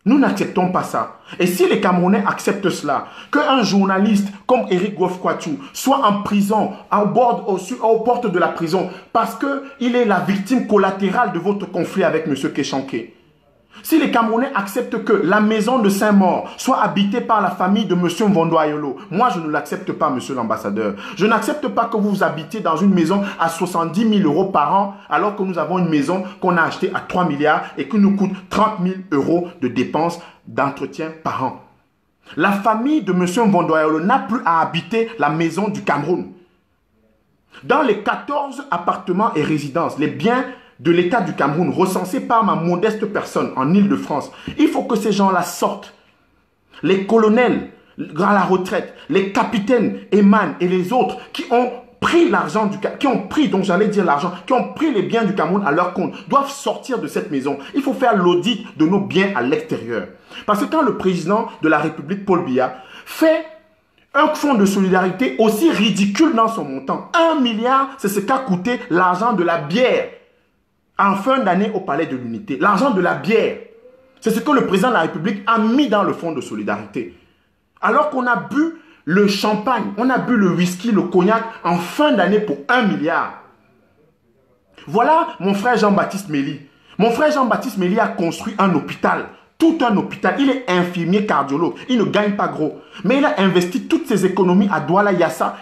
Nous n'acceptons pas ça. Et si les Camerounais acceptent cela, qu'un journaliste comme Eric Goff-Kwachu soit en prison, aux portes de la prison, parce qu'il est la victime collatérale de votre conflit avec M. Ketchanke. Si les Camerounais acceptent que la maison de Saint-Maur soit habitée par la famille de M. Mvondo Ayolo, moi je ne l'accepte pas, monsieur l'ambassadeur. Je n'accepte pas que vous habitiez dans une maison à 70 000 € par an, alors que nous avons une maison qu'on a achetée à 3 milliards et qui nous coûte 30 000 € de dépenses d'entretien par an. La famille de M. Mvondo Ayolo n'a plus à habiter la maison du Cameroun. Dans les 14 appartements et résidences, les biens de l'État du Cameroun, recensés par ma modeste personne en Île-de-France, il faut que ces gens-là sortent. Les colonels à la retraite, les capitaines Eman et les autres qui ont pris l'argent du Cameroun, qui ont pris les biens du Cameroun à leur compte, doivent sortir de cette maison. Il faut faire l'audit de nos biens à l'extérieur. Parce que quand le président de la République, Paul Biya, fait Un fonds de solidarité aussi ridicule dans son montant. 1 milliard, c'est ce qu'a coûté l'argent de la bière en fin d'année au Palais de l'Unité. L'argent de la bière. C'est ce que le président de la République a mis dans le fonds de solidarité. Alors qu'on a bu le champagne, on a bu le whisky, le cognac en fin d'année pour 1 milliard. Voilà mon frère Jean-Baptiste Méli. Mon frère Jean-Baptiste Méli a construit un hôpital. Tout un hôpital. Il est infirmier cardiologue. Il ne gagne pas gros. Mais il a investi toutes ses économies à Douala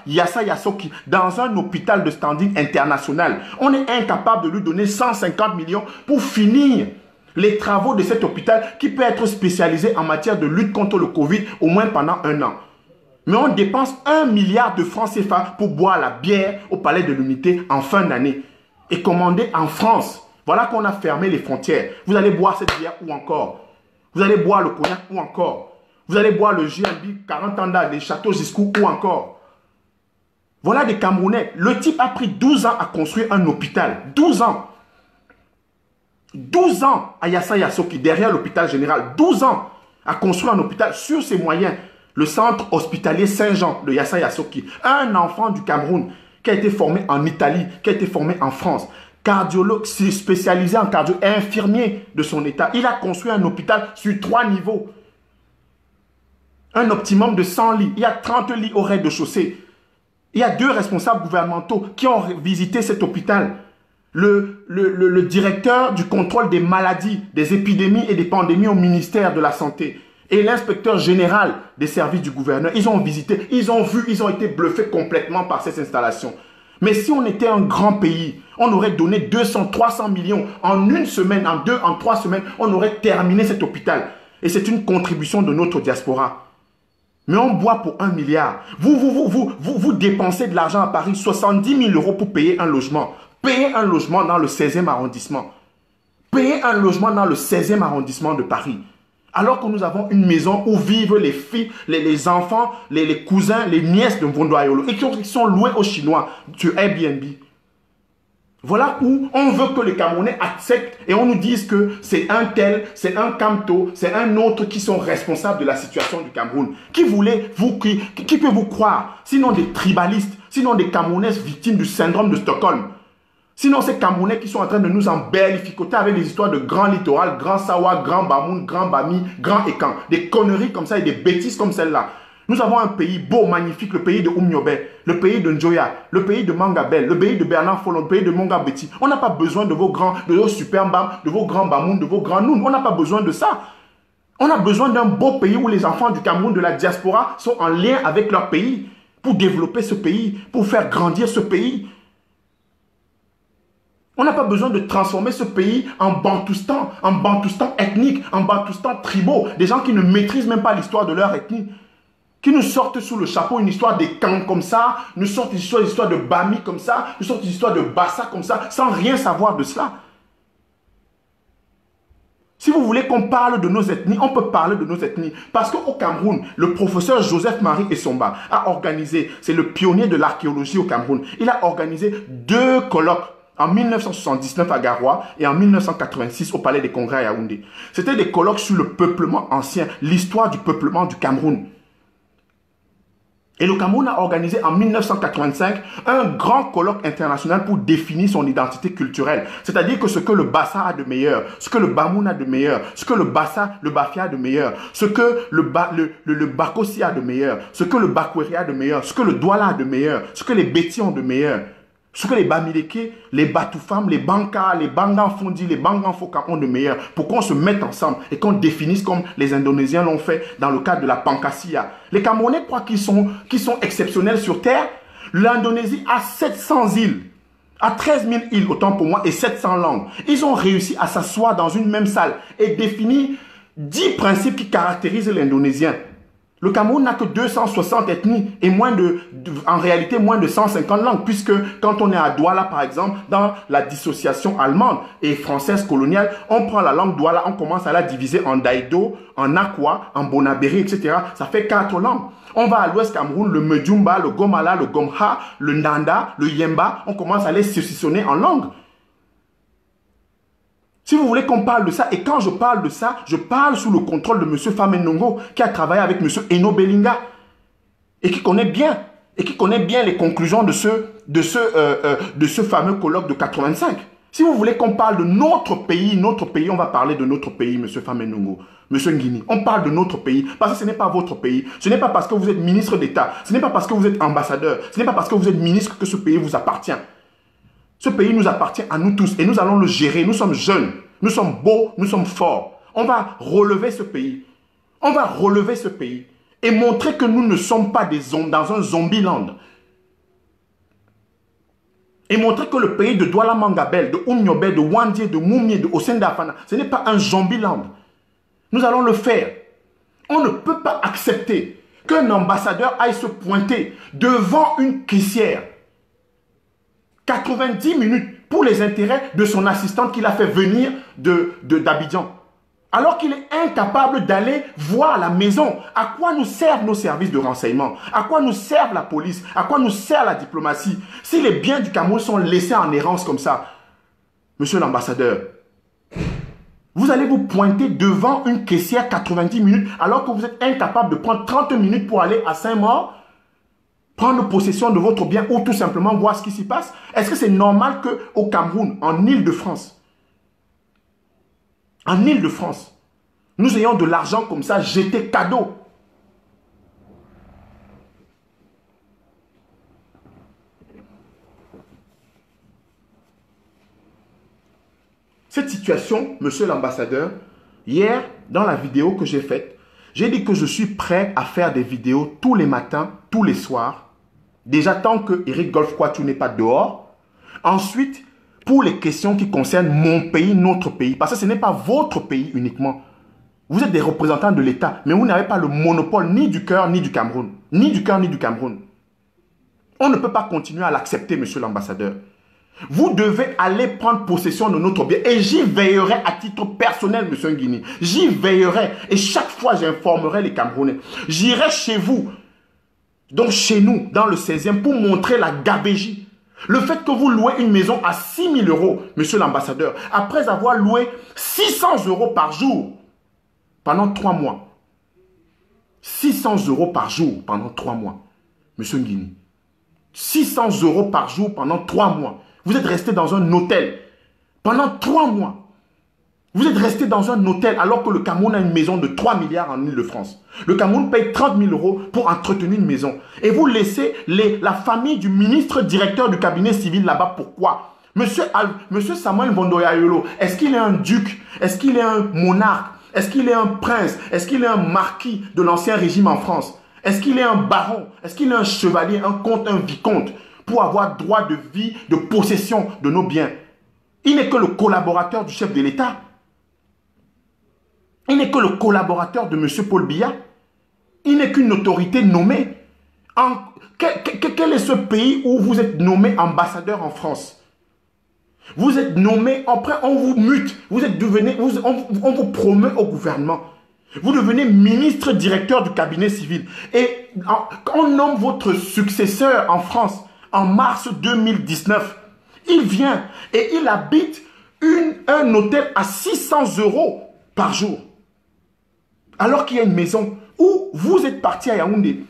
Yasoki dans un hôpital de standing international. On est incapable de lui donner 150 millions pour finir les travaux de cet hôpital qui peut être spécialisé en matière de lutte contre le Covid au moins pendant 1 an. Mais on dépense 1 milliard de francs CFA pour boire la bière au Palais de l'Unité en fin d'année. Et commander en France. Voilà qu'on a fermé les frontières. Vous allez boire cette bière ou encore. Vous allez boire le cognac ou encore. Vous allez boire le JMB 40 ans d'âge, les châteaux Giscou ou encore. Voilà des Camerounais. Le type a pris 12 ans à construire un hôpital. 12 ans. 12 ans à Yassa Yasoki, derrière l'hôpital général. 12 ans à construire un hôpital sur ses moyens. Le centre hospitalier Saint-Jean de Yassa Yasoki. Un enfant du Cameroun qui a été formé en Italie, qui a été formé en France. Cardiologue spécialisé en cardio, infirmier de son état. Il a construit un hôpital sur 3 niveaux. Un optimum de 100 lits. Il y a 30 lits au rez-de-chaussée. Il y a 2 responsables gouvernementaux qui ont visité cet hôpital. Le directeur du contrôle des maladies, des épidémies et des pandémies au ministère de la Santé et l'inspecteur général des services du gouverneur. Ils ont visité, ils ont vu, ils ont été bluffés complètement par ces installations. Mais si on était un grand pays, on aurait donné 200, 300 millions en 1 semaine, en 2, en 3 semaines, on aurait terminé cet hôpital. Et c'est une contribution de notre diaspora. Mais on boit pour 1 milliard. Vous dépensez de l'argent à Paris, 70 000 € pour payer un logement. Payer un logement dans le 16e arrondissement. Payer un logement dans le 16e arrondissement de Paris. Alors que nous avons une maison où vivent les filles, les enfants, les cousins, les nièces de Mbondoayolo et qui sont loués aux Chinois sur Airbnb. Voilà où on veut que les Camerounais acceptent et on nous dise que c'est un tel, c'est un Camto, c'est un autre qui sont responsables de la situation du Cameroun. Qui peut vous croire? Sinon des tribalistes, sinon des Camerounais victimes du syndrome de Stockholm. Sinon, ces Camerounais qui sont en train de nous embellificoter avec des histoires de grand littoral, grand Sawa, grand Bamoun, grand Bami, grand Ekan. Des conneries comme ça et des bêtises comme celle-là. Nous avons un pays beau, magnifique, le pays de Oumniobe, le pays de Njoya, le pays de Mangabel, le pays de Bernard Folon, le pays de Mongabeti. On n'a pas besoin de vos super Bam, de vos grands Bamoun, de vos grands Noun. On n'a pas besoin de ça. On a besoin d'un beau pays où les enfants du Cameroun, de la diaspora, sont en lien avec leur pays pour développer ce pays, pour faire grandir ce pays. On n'a pas besoin de transformer ce pays en bantoustan ethnique, en bantoustan tribaux, des gens qui ne maîtrisent même pas l'histoire de leur ethnie, qui nous sortent sous le chapeau une histoire des camps comme ça, nous sortent une histoire de Bami comme ça, nous sortent une histoire de Bassa comme ça, sans rien savoir de cela. Si vous voulez qu'on parle de nos ethnies, on peut parler de nos ethnies. Parce qu'au Cameroun, le professeur Joseph-Marie Essomba a organisé, c'est le pionnier de l'archéologie au Cameroun, il a organisé 2 colloques en 1979 à Garoua et en 1986 au Palais des Congrès à Yaoundé. C'était des colloques sur le peuplement ancien, l'histoire du peuplement du Cameroun. Et le Cameroun a organisé en 1985 un grand colloque international pour définir son identité culturelle. C'est-à-dire que ce que le Bassa a de meilleur, ce que le Bamoun a de meilleur, ce que le Bassa, le Bafia a de meilleur, ce que le Bakossi a de meilleur, ce que le Bakweri a de meilleur, ce que le Douala a de meilleur, ce que les Béti ont de meilleur. Ce que les Bamileke, les Batoufam, les Banka, les Bangan Fondi, les Bangan Foka ont de meilleur pour qu'on se mette ensemble et qu'on définisse comme les Indonésiens l'ont fait dans le cadre de la Pankassia. Les Camerounais croient qu'ils sont exceptionnels sur Terre. L'Indonésie a 700 îles, a 13 000 îles autant pour moi et 700 langues. Ils ont réussi à s'asseoir dans une même salle et définir 10 principes qui caractérisent l'Indonésien. Le Cameroun n'a que 260 ethnies et en réalité moins de 150 langues, puisque quand on est à Douala, par exemple, dans la dissociation allemande et française coloniale, on prend la langue Douala, on commence à la diviser en Daïdo, en Akwa, en Bonaberi, etc. Ça fait 4 langues. On va à l'ouest Cameroun, le Medjumba, le Gomala, le Gomha, le Nanda, le Yemba, on commence à les saucissonner en langue. Si vous voulez qu'on parle de ça, et quand je parle de ça, je parle sous le contrôle de M. Famenongo, qui a travaillé avec M. Eno Belinga. et qui connaît bien les conclusions de ce fameux colloque de 85. Si vous voulez qu'on parle de notre pays, on va parler de notre pays, M. Famenongo, M. Nguini. On parle de notre pays parce que ce n'est pas votre pays. Ce n'est pas parce que vous êtes ministre d'État. Ce n'est pas parce que vous êtes ambassadeur. Ce n'est pas parce que vous êtes ministre que ce pays vous appartient. Ce pays nous appartient à nous tous et nous allons le gérer. Nous sommes jeunes, nous sommes beaux, nous sommes forts. On va relever ce pays. On va relever ce pays et montrer que nous ne sommes pas dans un zombie-land. Et montrer que le pays de Douala Mangabel, de Oumniobel, de Wandie, de Moumie, de Osendafana, ce n'est pas un zombie-land. Nous allons le faire. On ne peut pas accepter qu'un ambassadeur aille se pointer devant une caissière 90 minutes pour les intérêts de son assistante qu'il a fait venir d'Abidjan. Alors qu'il est incapable d'aller voir la maison. À quoi nous servent nos services de renseignement? À quoi nous serve la police? À quoi nous sert la diplomatie? Si les biens du Cameroun sont laissés en errance comme ça, monsieur l'ambassadeur, vous allez vous pointer devant une caissière 90 minutes alors que vous êtes incapable de prendre 30 minutes pour aller à Saint-Maur, prendre possession de votre bien ou tout simplement voir ce qui s'y passe. Est-ce que c'est normal qu'au Cameroun, en Île-de-France, nous ayons de l'argent comme ça jeté cadeau? Cette situation, monsieur l'ambassadeur, hier, dans la vidéo que j'ai faite, j'ai dit que je suis prêt à faire des vidéos tous les matins, tous les soirs. Déjà, tant que Eric Golf Quatu n'est pas dehors. Ensuite, pour les questions qui concernent mon pays, notre pays, parce que ce n'est pas votre pays uniquement. Vous êtes des représentants de l'État, mais vous n'avez pas le monopole ni du cœur, ni du Cameroun. Ni du cœur, ni du Cameroun. On ne peut pas continuer à l'accepter, monsieur l'ambassadeur. Vous devez aller prendre possession de notre bien. Et j'y veillerai à titre personnel, monsieur Nguini. J'y veillerai. Et chaque fois, j'informerai les Camerounais. J'irai chez vous, donc chez nous, dans le 16e, pour montrer la gabégie. Le fait que vous louez une maison à 6 000 euros, monsieur l'ambassadeur, après avoir loué 600 euros par jour pendant 3 mois. 600 euros par jour pendant 3 mois, monsieur Nguini. 600 euros par jour pendant 3 mois. Vous êtes resté dans un hôtel pendant 3 mois. Vous êtes resté dans un hôtel alors que le Cameroun a une maison de 3 milliards en Île-de-France. Le Cameroun paye 30 000 euros pour entretenir une maison. Et vous laissez la famille du ministre directeur du cabinet civil là-bas. Pourquoi? Monsieur Samuel Bondoyayolo, est-ce qu'il est un duc? Est-ce qu'il est un monarque? Est-ce qu'il est un prince? Est-ce qu'il est un marquis de l'ancien régime en France? Est-ce qu'il est un baron? Est-ce qu'il est un chevalier, un comte, un vicomte pour avoir droit de vie, de possession de nos biens? Il n'est que le collaborateur du chef de l'État. Il n'est que le collaborateur de M. Paul Biya. Il n'est qu'une autorité nommée. Quel est ce pays où vous êtes nommé ambassadeur en France? Vous êtes nommé, après on vous mute, on vous promeut au gouvernement. Vous devenez ministre directeur du cabinet civil. Et on nomme votre successeur en France en mars 2019. Il vient et il habite un hôtel à 600 euros par jour. Alors qu'il y a une maison où vous êtes parti à Yaoundé.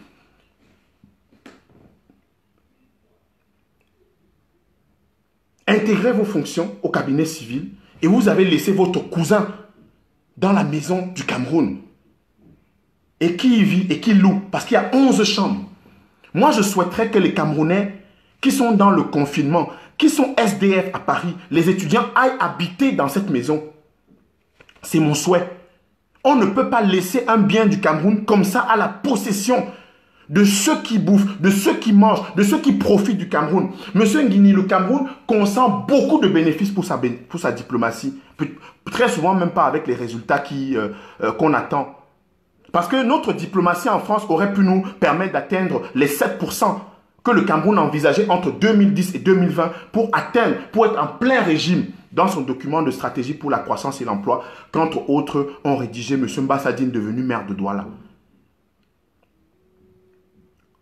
Intégrez vos fonctions au cabinet civil et vous avez laissé votre cousin dans la maison du Cameroun. Et qui y vit et qui loue. Parce qu'il y a 11 chambres. Moi, je souhaiterais que les Camerounais qui sont dans le confinement, qui sont SDF à Paris, les étudiants aillent habiter dans cette maison. C'est mon souhait. On ne peut pas laisser un bien du Cameroun comme ça à la possession de ceux qui bouffent, de ceux qui mangent, de ceux qui profitent du Cameroun. Monsieur Nguini, le Cameroun consent beaucoup de bénéfices pour sa diplomatie. Très souvent, même pas avec les résultats qu'on attend. Parce que notre diplomatie en France aurait pu nous permettre d'atteindre les 7% que le Cameroun envisageait entre 2010 et 2020 pour être en plein régime dans son document de stratégie pour la croissance et l'emploi, qu'entre autres ont rédigé M. Mbassadine, devenu maire de Douala.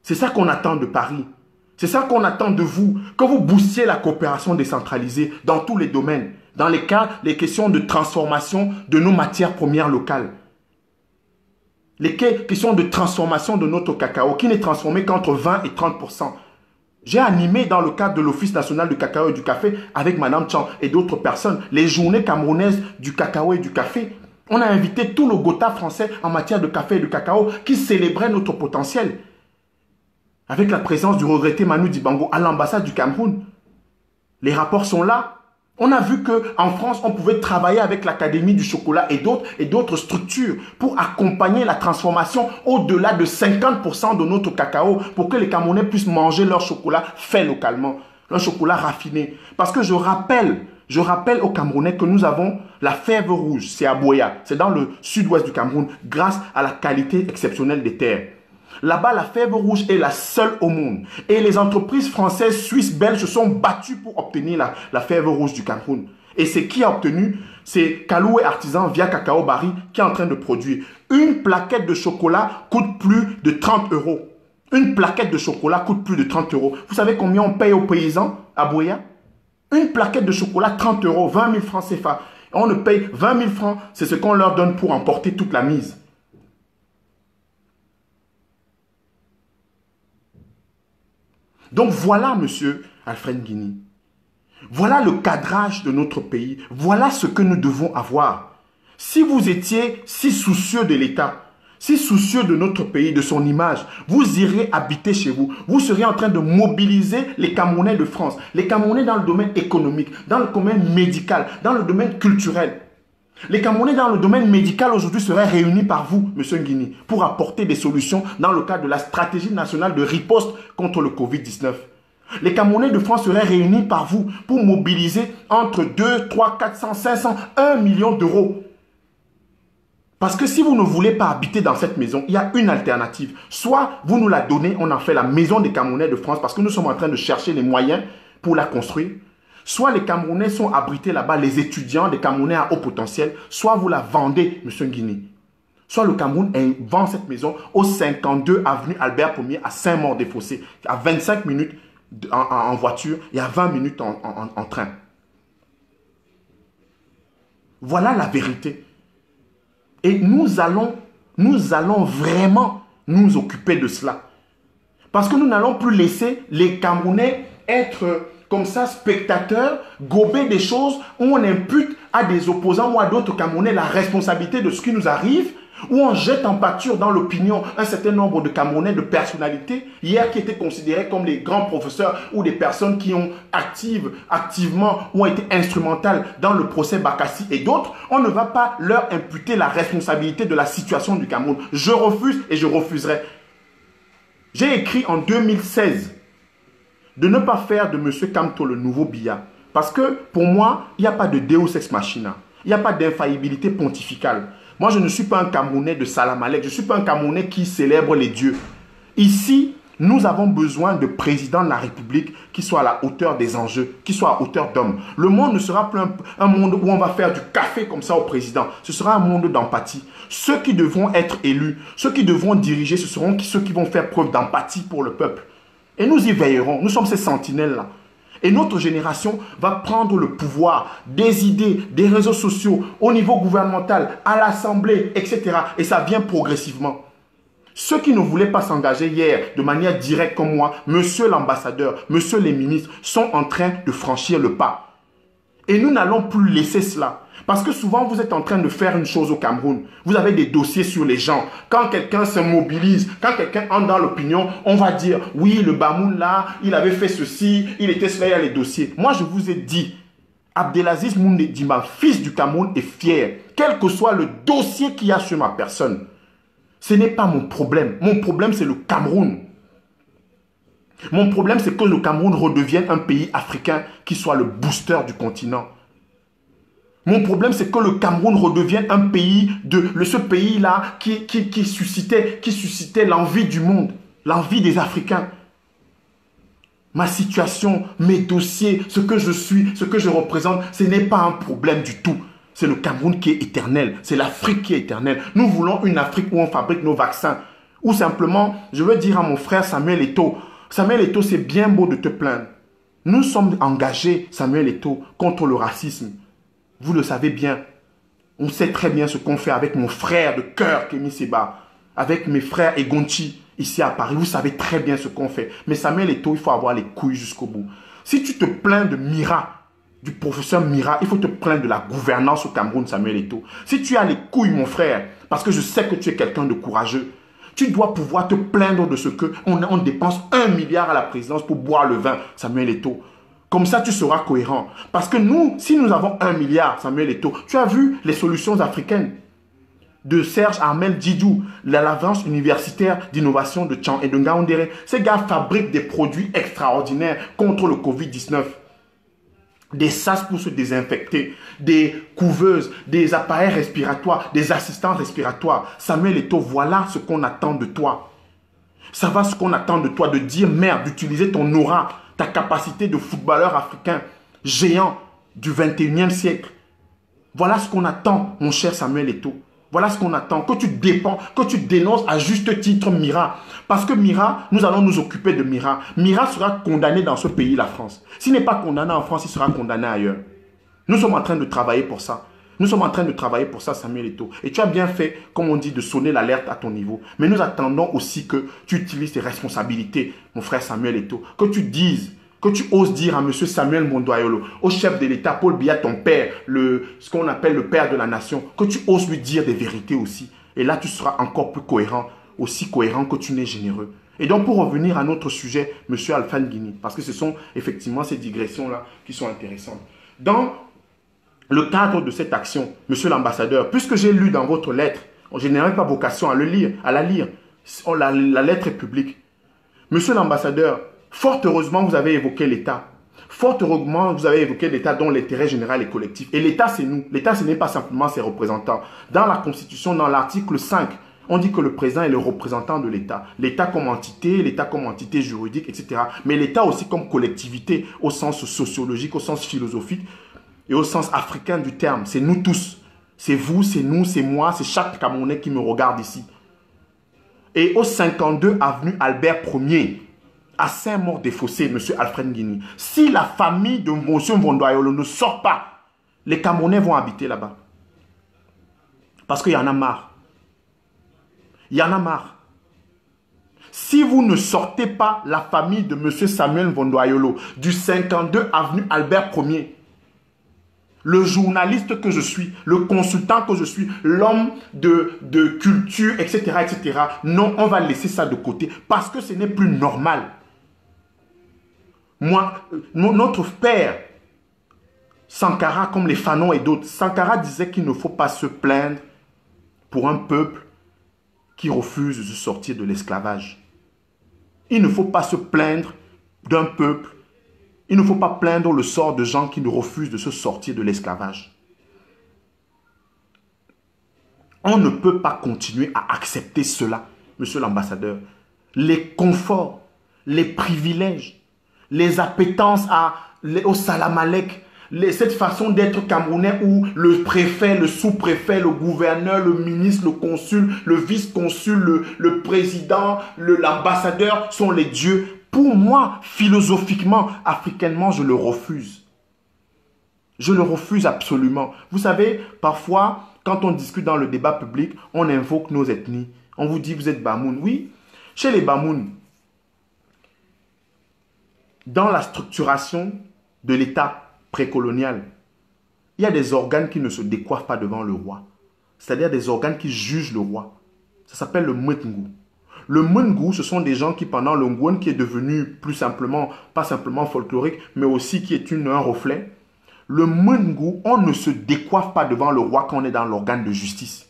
C'est ça qu'on attend de Paris. C'est ça qu'on attend de vous, que vous boostiez la coopération décentralisée dans tous les domaines, dans les questions de transformation de nos matières premières locales. Les questions de transformation de notre cacao qui n'est transformé qu'entre 20 et 30%. J'ai animé dans le cadre de l'Office national du cacao et du café avec Madame Chan et d'autres personnes les journées camerounaises du cacao et du café. On a invité tous les Gotha français en matière de café et de cacao qui célébraient notre potentiel. Avec la présence du regretté Manu Dibango à l'ambassade du Cameroun. Les rapports sont là. On a vu qu'en France, on pouvait travailler avec l'Académie du chocolat et d'autres structures pour accompagner la transformation au-delà de 50% de notre cacao pour que les Camerounais puissent manger leur chocolat fait localement, leur chocolat raffiné. Parce que je rappelle aux Camerounais que nous avons la fève rouge, c'est à Boya, c'est dans le sud-ouest du Cameroun, grâce à la qualité exceptionnelle des terres. Là-bas, la fève rouge est la seule au monde. Et les entreprises françaises, suisses, belges se sont battues pour obtenir la fève rouge du Cameroun. Et c'est qui a obtenu? C'est Kaloué Artisan via Cacao Barry qui est en train de produire. Une plaquette de chocolat coûte plus de 30 euros. Une plaquette de chocolat coûte plus de 30 euros. Vous savez combien on paye aux paysans à Boya? Une plaquette de chocolat, 30 euros, 20 000 francs CFA. On ne paye 20 000 francs, c'est ce qu'on leur donne pour emporter toute la mise. Donc voilà, monsieur Alfred Nguini. Voilà le cadrage de notre pays. Voilà ce que nous devons avoir. Si vous étiez si soucieux de l'État, si soucieux de notre pays, de son image, vous irez habiter chez vous. Vous seriez en train de mobiliser les Camerounais de France, les Camerounais dans le domaine économique, dans le domaine médical, dans le domaine culturel. Les Camerounais dans le domaine médical aujourd'hui seraient réunis par vous, monsieur Nguini, pour apporter des solutions dans le cadre de la stratégie nationale de riposte contre le Covid-19. Les Camerounais de France seraient réunis par vous pour mobiliser entre 2, 3, 400, 500, 1 million d'euros. Parce que si vous ne voulez pas habiter dans cette maison, il y a une alternative. Soit vous nous la donnez, on en fait la maison des Camerounais de France parce que nous sommes en train de chercher les moyens pour la construire. Soit les Camerounais sont abrités là-bas, les étudiants des Camerounais à haut potentiel, soit vous la vendez, M. Nguini. Soit le Cameroun vend cette maison au 52 avenue Albert Ier à Saint-Maur-des-Fossés, à 25 minutes en voiture et à 20 minutes en train. Voilà la vérité. Et nous allons vraiment nous occuper de cela. Parce que nous n'allons plus laisser les Camerounais être comme ça, spectateurs, gober des choses où on impute à des opposants ou à d'autres Camerounais la responsabilité de ce qui nous arrive, où on jette en pâture dans l'opinion un certain nombre de Camerounais, de personnalités, hier qui étaient considérés comme les grands professeurs ou des personnes qui ont activement ou ont été instrumentales dans le procès Bakassi et d'autres. On ne va pas leur imputer la responsabilité de la situation du Cameroun. Je refuse et je refuserai. J'ai écrit en 2016 de ne pas faire de M. Kamto le nouveau Biya. Parce que pour moi, il n'y a pas de Deus ex machina. Il n'y a pas d'infaillibilité pontificale. Moi, je ne suis pas un Camerounais de Salam Alek. Je ne suis pas un Camerounais qui célèbre les dieux. Ici, nous avons besoin de présidents de la République qui soient à la hauteur des enjeux, qui soient à hauteur d'hommes. Le monde ne sera plus un monde où on va faire du café comme ça au président. Ce sera un monde d'empathie. Ceux qui devront être élus, ceux qui devront diriger, ce seront ceux qui vont faire preuve d'empathie pour le peuple. Et nous y veillerons. Nous sommes ces sentinelles-là. Et notre génération va prendre le pouvoir des idées, des réseaux sociaux, au niveau gouvernemental, à l'Assemblée, etc. Et ça vient progressivement. Ceux qui ne voulaient pas s'engager hier de manière directe comme moi, monsieur l'ambassadeur, monsieur les ministres, sont en train de franchir le pas. Et nous n'allons plus laisser cela. Parce que souvent, vous êtes en train de faire une chose au Cameroun. Vous avez des dossiers sur les gens. Quand quelqu'un se mobilise, quand quelqu'un entre dans l'opinion, on va dire, oui, le Bamoun là, il avait fait ceci, il était cela, il y a les dossiers. Moi, je vous ai dit, Abdelaziz Moundé Dima, fils du Cameroun, est fier. Quel que soit le dossier qu'il y a sur ma personne, ce n'est pas mon problème. Mon problème, c'est le Cameroun. Mon problème, c'est que le Cameroun redevienne un pays africain qui soit le booster du continent. Mon problème, c'est que le Cameroun redevienne un pays ce pays-là qui suscitait l'envie du monde, l'envie des Africains. Ma situation, mes dossiers, ce que je suis, ce que je représente, ce n'est pas un problème du tout. C'est le Cameroun qui est éternel. C'est l'Afrique qui est éternelle. Nous voulons une Afrique où on fabrique nos vaccins. Ou simplement, je veux dire à mon frère Samuel Eto'o, Samuel Eto'o, c'est bien beau de te plaindre. Nous sommes engagés, Samuel Eto'o, contre le racisme. Vous le savez bien. On sait très bien ce qu'on fait avec mon frère de cœur, Kémy Séba. avec mes frères Egonchi, ici à Paris. Vous savez très bien ce qu'on fait. Mais Samuel Eto'o, il faut avoir les couilles jusqu'au bout. Si tu te plains de Mira, du professeur Mira, il faut te plaindre de la gouvernance au Cameroun, Samuel Eto'o. Si tu as les couilles, mon frère, parce que je sais que tu es quelqu'un de courageux, tu dois pouvoir te plaindre de ce qu'on dépense 1 milliard à la présidence pour boire le vin, Samuel Eto'o. Comme ça, tu seras cohérent. Parce que nous, si nous avons 1 milliard, Samuel Eto'o, tu as vu les solutions africaines de Serge Armel Djidou, l'Alliance universitaire d'innovation de Tchang et de Ngaoundéré. Ces gars fabriquent des produits extraordinaires contre le Covid-19. Des sas pour se désinfecter, des couveuses, des appareils respiratoires, des assistants respiratoires. Samuel Eto'o, voilà ce qu'on attend de toi. Ça va ce qu'on attend de toi, de dire merde, d'utiliser ton aura, ta capacité de footballeur africain, géant du 21e siècle. Voilà ce qu'on attend, mon cher Samuel Eto'o. Voilà ce qu'on attend, que tu dénonces à juste titre Mira. Parce que Mira, nous allons nous occuper de Mira. Mira sera condamné dans ce pays, la France. S'il n'est pas condamné en France, il sera condamné ailleurs. Nous sommes en train de travailler pour ça. Nous sommes en train de travailler pour ça, Samuel Eto'o. Et tu as bien fait, comme on dit, de sonner l'alerte à ton niveau. Mais nous attendons aussi que tu utilises tes responsabilités, mon frère Samuel Eto'o. Que tu dises, que tu oses dire à M. Samuel Mondoayolo, au chef de l'État, Paul Biya, ton père, ce qu'on appelle le père de la nation, que tu oses lui dire des vérités aussi. Et là, tu seras encore plus cohérent, aussi cohérent que tu n'es généreux. Et donc, pour revenir à notre sujet, M. Alpha Guinée, parce que ce sont effectivement ces digressions-là qui sont intéressantes. Dans le cadre de cette action, M. l'ambassadeur, puisque j'ai lu dans votre lettre, je n'ai même pas vocation à la lire. La lettre est publique. M. l'ambassadeur, fort heureusement, vous avez évoqué l'État. Fort heureusement, vous avez évoqué l'État dont l'intérêt général est collectif. Et l'État, c'est nous. L'État, ce n'est pas simplement ses représentants. Dans la Constitution, dans l'article 5, on dit que le président est le représentant de l'État. L'État comme entité juridique, etc. Mais l'État aussi comme collectivité, au sens sociologique, au sens philosophique et au sens africain du terme. C'est nous tous. C'est vous, c'est nous, c'est moi, c'est chaque Camerounais qui me regarde ici. Et au 52 avenue Albert Ier, à Saint-Maur-des-Fossés, M. Alfred Guinée, si la famille de M. Mondoayolo ne sort pas, les Camerounais vont habiter là-bas. Parce qu'il y en a marre. Il y en a marre. Si vous ne sortez pas la famille de M. Samuel Mondoayolo du 52 avenue Albert Ier, le journaliste que je suis, le consultant que je suis, l'homme de culture, etc., etc., non, on va laisser ça de côté parce que ce n'est plus normal. Moi, notre père, Sankara, comme les Fanon et d'autres, Sankara disait qu'il ne faut pas se plaindre pour un peuple qui refuse de sortir de l'esclavage. Il ne faut pas se plaindre d'un peuple. Il ne faut pas plaindre le sort de gens qui ne refusent de se sortir de l'esclavage. On ne peut pas continuer à accepter cela, monsieur l'ambassadeur. Les conforts, les privilèges, les appétences au salam-alek, cette façon d'être camerounais où le préfet, le sous-préfet, le gouverneur, le ministre, le consul, le vice-consul, le président, l'ambassadeur sont les dieux. Pour moi, philosophiquement, africainement, je le refuse. Je le refuse absolument. Vous savez, parfois, quand on discute dans le débat public, on invoque nos ethnies. On vous dit, vous êtes Bamoun. Oui, chez les Bamoun, dans la structuration de l'État précolonial, il y a des organes qui ne se décoiffent pas devant le roi. C'est-à-dire des organes qui jugent le roi. Ça s'appelle le Mwengu. Le Mwengu, ce sont des gens qui, pendant le Ngouan, qui est devenu plus simplement, pas simplement folklorique, mais aussi qui est un reflet. Le Mwengu, on ne se décoiffe pas devant le roi quand on est dans l'organe de justice.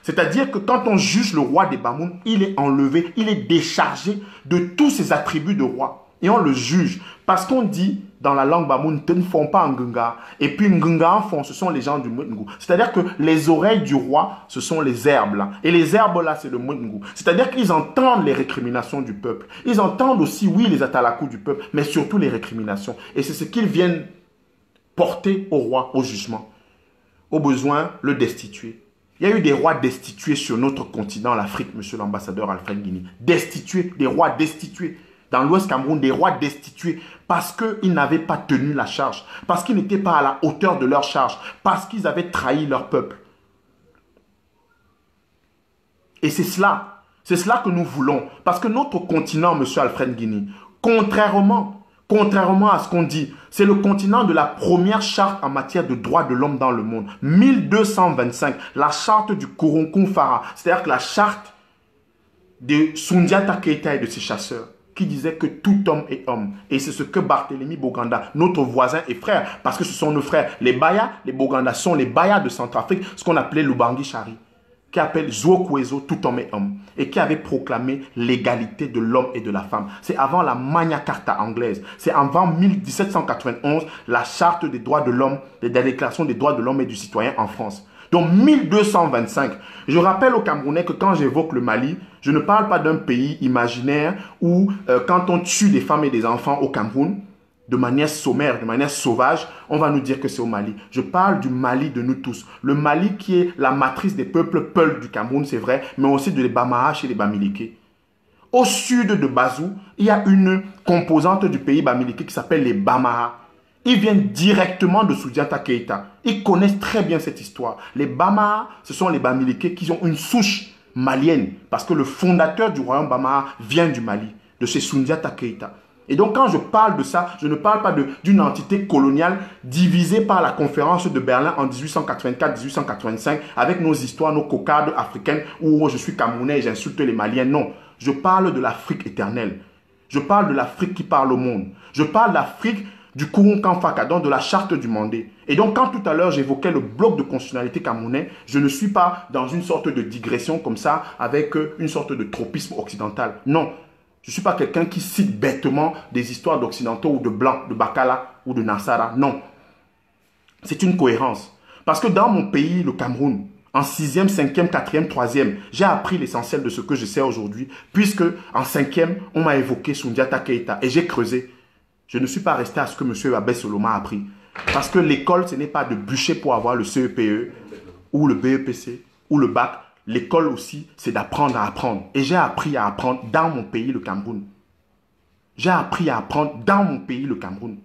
C'est-à-dire que quand on juge le roi des Bamoun, il est enlevé, il est déchargé de tous ses attributs de roi. Et on le juge. Parce qu'on dit, dans la langue Bamoun, ne font pas Ngunga. Et puis Ngunga en font, ce sont les gens du Mwengu. C'est-à-dire que les oreilles du roi, ce sont les herbes là. Et les herbes là, c'est le Mwengu. C'est-à-dire qu'ils entendent les récriminations du peuple. Ils entendent aussi, oui, les atalakou du peuple, mais surtout les récriminations. Et c'est ce qu'ils viennent porter au roi, au jugement. Au besoin, le destituer. Il y a eu des rois destitués sur notre continent, l'Afrique, monsieur l'ambassadeur Alfred Guinée. Destitués, des rois destitués. Dans l'Ouest Cameroun, des rois destitués parce qu'ils n'avaient pas tenu la charge, parce qu'ils n'étaient pas à la hauteur de leur charge, parce qu'ils avaient trahi leur peuple. Et c'est cela que nous voulons. Parce que notre continent, monsieur Alfred Guigny, contrairement à ce qu'on dit, c'est le continent de la première charte en matière de droits de l'homme dans le monde. 1225, la charte du Kouroukoun Fara, c'est-à-dire que la charte de Soundiata Keita et de ses chasseurs, qui disait que tout homme est homme. Et c'est ce que Barthélemy Boganda, notre voisin et frère, parce que ce sont nos frères, les Baya, les Boganda sont les Baya de Centrafrique, ce qu'on appelait l'Ubangi Chari, qui appelle Zouokouezo, tout homme est homme, et qui avait proclamé l'égalité de l'homme et de la femme. C'est avant la Magna Carta anglaise, c'est avant 1791, la charte des droits de l'homme, la déclaration des droits de l'homme et du citoyen en France. Donc 1225. Je rappelle aux Camerounais que quand j'évoque le Mali, je ne parle pas d'un pays imaginaire où quand on tue des femmes et des enfants au Cameroun, de manière sommaire, de manière sauvage, on va nous dire que c'est au Mali. Je parle du Mali de nous tous. Le Mali qui est la matrice des peuples Peul du Cameroun, c'est vrai, mais aussi de les Bamaha et les Bamileke. Au sud de Bazou, il y a une composante du pays Bamileke qui s'appelle les Bamaha. Ils viennent directement de Soundiata Keita. Ils connaissent très bien cette histoire. Les Bamaha, ce sont les Bamileke qui ont une souche malienne. Parce que le fondateur du royaume Bamaha vient du Mali, de chez Soundiata Keita. Et donc quand je parle de ça, je ne parle pas d'une entité coloniale divisée par la conférence de Berlin en 1884-1885 avec nos histoires, nos cocardes africaines où je suis camerounais et j'insulte les Maliens. Non, je parle de l'Afrique éternelle. Je parle de l'Afrique qui parle au monde. Je parle de l'Afrique du Kouroukan Faka, donc de la charte du Mandé. Et donc, quand tout à l'heure j'évoquais le bloc de constitutionnalité camerounais, je ne suis pas dans une sorte de digression comme ça, avec une sorte de tropisme occidental. Non, je ne suis pas quelqu'un qui cite bêtement des histoires d'occidentaux ou de blancs, de Bakala ou de Nassara. Non, c'est une cohérence. Parce que dans mon pays, le Cameroun, en 6e, 5e, 4e, 3e, j'ai appris l'essentiel de ce que je sais aujourd'hui, puisque en 5e, on m'a évoqué Soundiata Keita et j'ai creusé. Je ne suis pas resté à ce que M. Abé Soloma a appris. Parce que l'école, ce n'est pas de bûcher pour avoir le CEPE ou le BEPC ou le bac. L'école aussi, c'est d'apprendre à apprendre. Et j'ai appris à apprendre dans mon pays, le Cameroun. J'ai appris à apprendre dans mon pays, le Cameroun.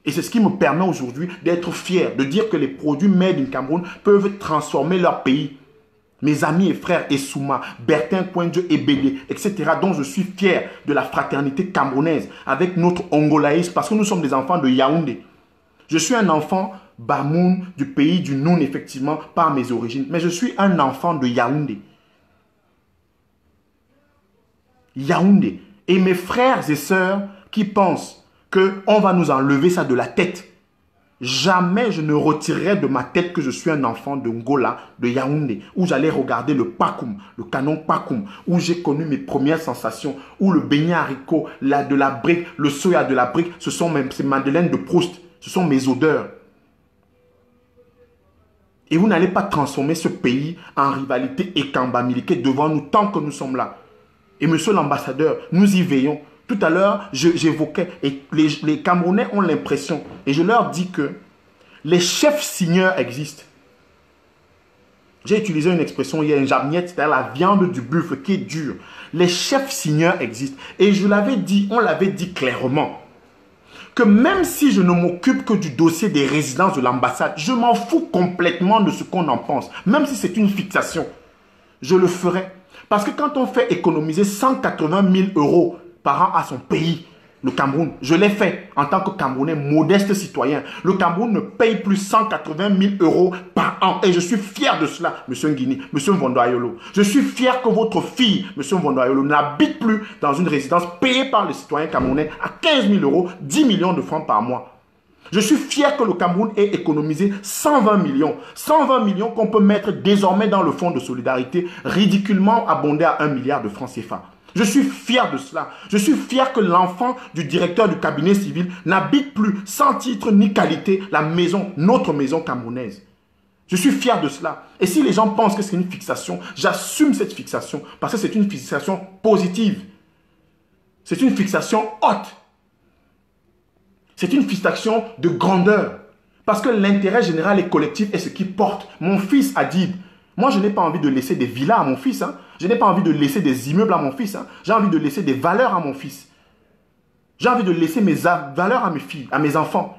Et c'est ce qui me permet aujourd'hui d'être fier, de dire que les produits made in Cameroun peuvent transformer leur pays. Mes amis et frères Essouma, Bertin Coindieu et Bédé, etc., dont je suis fier de la fraternité camerounaise avec notre ongolaïsme, parce que nous sommes des enfants de Yaoundé. Je suis un enfant Bamoun du pays du Noun, effectivement, par mes origines, mais je suis un enfant de Yaoundé. Yaoundé. Et mes frères et sœurs qui pensent qu'on va nous enlever ça de la tête, jamais je ne retirerai de ma tête que je suis un enfant de Ngola, de Yaoundé, où j'allais regarder le Pakoum, le canon Pakoum, où j'ai connu mes premières sensations, où le beignet haricot, de la brique, le soya de la brique, ce sont ces madeleines de Proust, ce sont mes odeurs. Et vous n'allez pas transformer ce pays en rivalité écambamiliquée devant nous tant que nous sommes là. Et monsieur l'ambassadeur, nous y veillons. Tout à l'heure, j'évoquais, et les Camerounais ont l'impression, et je leur dis que les chefs signeurs existent. J'ai utilisé une expression hier, une jamiette, c'est-à-dire la viande du buffle qui est dure. Les chefs signeurs existent. Et je l'avais dit, on l'avait dit clairement, que même si je ne m'occupe que du dossier des résidences de l'ambassade, je m'en fous complètement de ce qu'on en pense. Même si c'est une fixation, je le ferai. Parce que quand on fait économiser 180 000 € par an à son pays, le Cameroun, je l'ai fait en tant que Camerounais modeste citoyen. Le Cameroun ne paye plus 180 000 € par an. Et je suis fier de cela, M. Nguini, M. Mvondo-Ayolo. Je suis fier que votre fille, M. Mvondo-Ayolo, n'habite plus dans une résidence payée par les citoyens camerounais à 15 000 €, 10 millions de francs par mois. Je suis fier que le Cameroun ait économisé 120 millions. 120 millions qu'on peut mettre désormais dans le fonds de solidarité, ridiculement abondé à 1 milliard de francs CFA. Je suis fier de cela. Je suis fier que l'enfant du directeur du cabinet civil n'habite plus sans titre ni qualité la maison, notre maison camerounaise. Je suis fier de cela. Et si les gens pensent que c'est une fixation, j'assume cette fixation parce que c'est une fixation positive. C'est une fixation haute. C'est une fixation de grandeur. Parce que l'intérêt général et collectif est ce qui porte. Mon fils Adib, moi je n'ai pas envie de laisser des villas à mon fils. Hein. Je n'ai pas envie de laisser des immeubles à mon fils. Hein. J'ai envie de laisser des valeurs à mon fils. J'ai envie de laisser mes valeurs à mes filles, à mes enfants.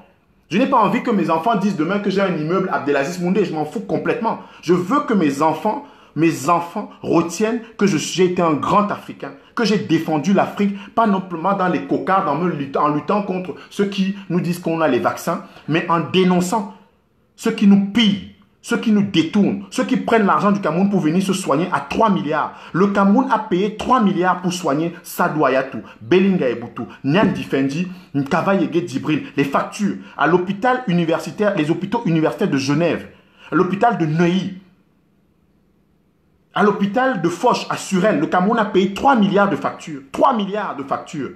Je n'ai pas envie que mes enfants disent demain que j'ai un immeuble Abdelaziz Moundé. Je m'en fous complètement. Je veux que mes enfants mes enfants retiennent que j'ai été un grand Africain, que j'ai défendu l'Afrique, pas non seulement dans les cocards, en luttant contre ceux qui nous disent qu'on a les vaccins, mais en dénonçant ceux qui nous pillent, ceux qui nous détournent, ceux qui prennent l'argent du Cameroun pour venir se soigner à 3 milliards. Le Cameroun a payé 3 milliards pour soigner Sadou Ayatou, Belinga Eboutou, Nyan Difendi, Nkava Yege Djibril. Les factures à l'hôpital universitaire, les hôpitaux universitaires de Genève, à l'hôpital de Neuilly, à l'hôpital de Foch, à Suresnes, le Cameroun a payé 3 milliards de factures. 3 milliards de factures.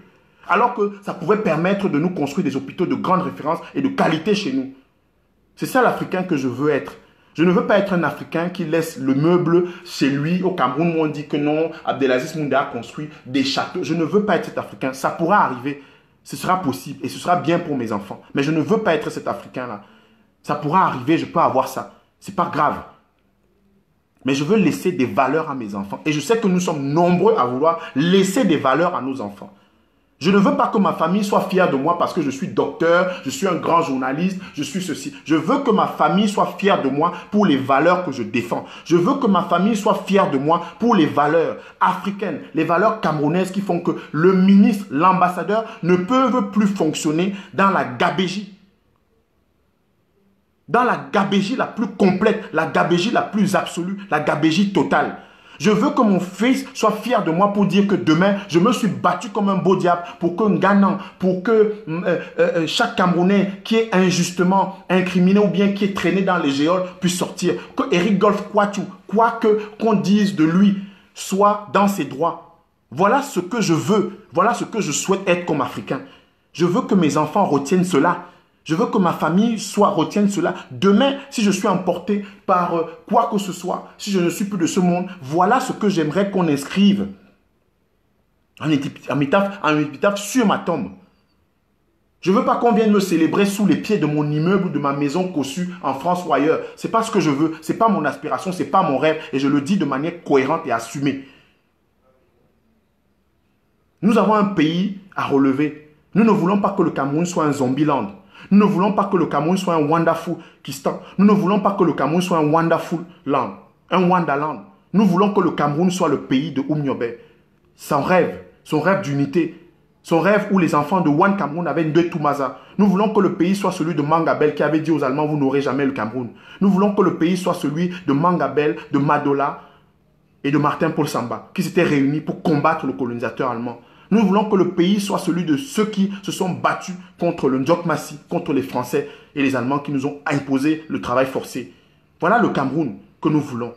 Alors que ça pouvait permettre de nous construire des hôpitaux de grande référence et de qualité chez nous. C'est ça l'Africain que je veux être. Je ne veux pas être un Africain qui laisse le meuble chez lui. Au Cameroun, où on dit que non, Abdelaziz Mounda a construit des châteaux. Je ne veux pas être cet Africain. Ça pourra arriver. Ce sera possible et ce sera bien pour mes enfants. Mais je ne veux pas être cet Africain-là. Ça pourra arriver, je peux avoir ça. C'est pas grave. Mais je veux laisser des valeurs à mes enfants. Et je sais que nous sommes nombreux à vouloir laisser des valeurs à nos enfants. Je ne veux pas que ma famille soit fière de moi parce que je suis docteur, je suis un grand journaliste, je suis ceci. Je veux que ma famille soit fière de moi pour les valeurs que je défends. Je veux que ma famille soit fière de moi pour les valeurs africaines, les valeurs camerounaises qui font que le ministre, l'ambassadeur ne peuvent plus fonctionner dans la gabégie. Dans la gabégie la plus complète, la gabégie la plus absolue, la gabégie totale. Je veux que mon fils soit fier de moi pour dire que demain, je me suis battu comme un beau diable pour que Ngannan, pour que chaque Camerounais qui est injustement incriminé ou bien qui est traîné dans les géoles puisse sortir. Que Eric Golf Kouachou, quoi qu'on dise de lui, soit dans ses droits. Voilà ce que je veux. Voilà ce que je souhaite être comme Africain. Je veux que mes enfants retiennent cela. Je veux que ma famille retienne cela. Demain, si je suis emporté par quoi que ce soit, si je ne suis plus de ce monde, voilà ce que j'aimerais qu'on inscrive en épitaphe sur ma tombe. Je ne veux pas qu'on vienne me célébrer sous les pieds de mon immeuble ou de ma maison cossue en France ou ailleurs. Ce n'est pas ce que je veux, ce n'est pas mon aspiration, ce n'est pas mon rêve et je le dis de manière cohérente et assumée. Nous avons un pays à relever. Nous ne voulons pas que le Cameroun soit un zombie-land. Nous ne voulons pas que le Cameroun soit un wonderful Kistan. Nous ne voulons pas que le Cameroun soit un wonderful land, un Wonderland. Nous voulons que le Cameroun soit le pays de Oumniobé. Son rêve d'unité, son rêve où les enfants de One Cameroun avaient Ndwe Toumaza. Nous voulons que le pays soit celui de Mangabel qui avait dit aux Allemands, vous n'aurez jamais le Cameroun. Nous voulons que le pays soit celui de Mangabel, de Madola et de Martin-Paul Samba, qui s'étaient réunis pour combattre le colonisateur allemand. Nous voulons que le pays soit celui de ceux qui se sont battus contre le Ndjokmassi, contre les Français et les Allemands qui nous ont imposé le travail forcé. Voilà le Cameroun que nous voulons.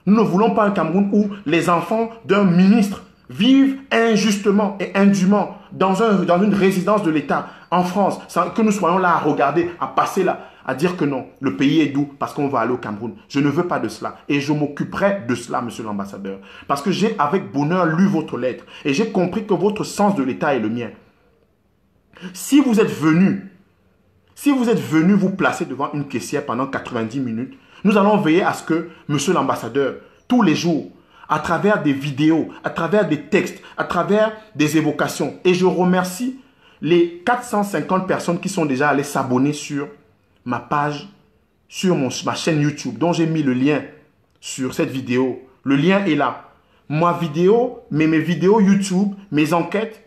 Nous ne voulons pas un Cameroun où les enfants d'un ministre vivent injustement et indûment dans une résidence de l'État en France, sans que nous soyons là à regarder, à passer là, à dire que non, le pays est doux parce qu'on va aller au Cameroun. Je ne veux pas de cela et je m'occuperai de cela, monsieur l'ambassadeur. Parce que j'ai avec bonheur lu votre lettre et j'ai compris que votre sens de l'État est le mien. Si vous êtes venu vous placer devant une caissière pendant 90 minutes, nous allons veiller à ce que, monsieur l'ambassadeur, tous les jours, à travers des vidéos, à travers des textes, à travers des évocations, et je remercie les 450 personnes qui sont déjà allées s'abonner sur ma page, sur ma chaîne YouTube, dont j'ai mis le lien sur cette vidéo. Le lien est là. Mes vidéos YouTube, mes enquêtes,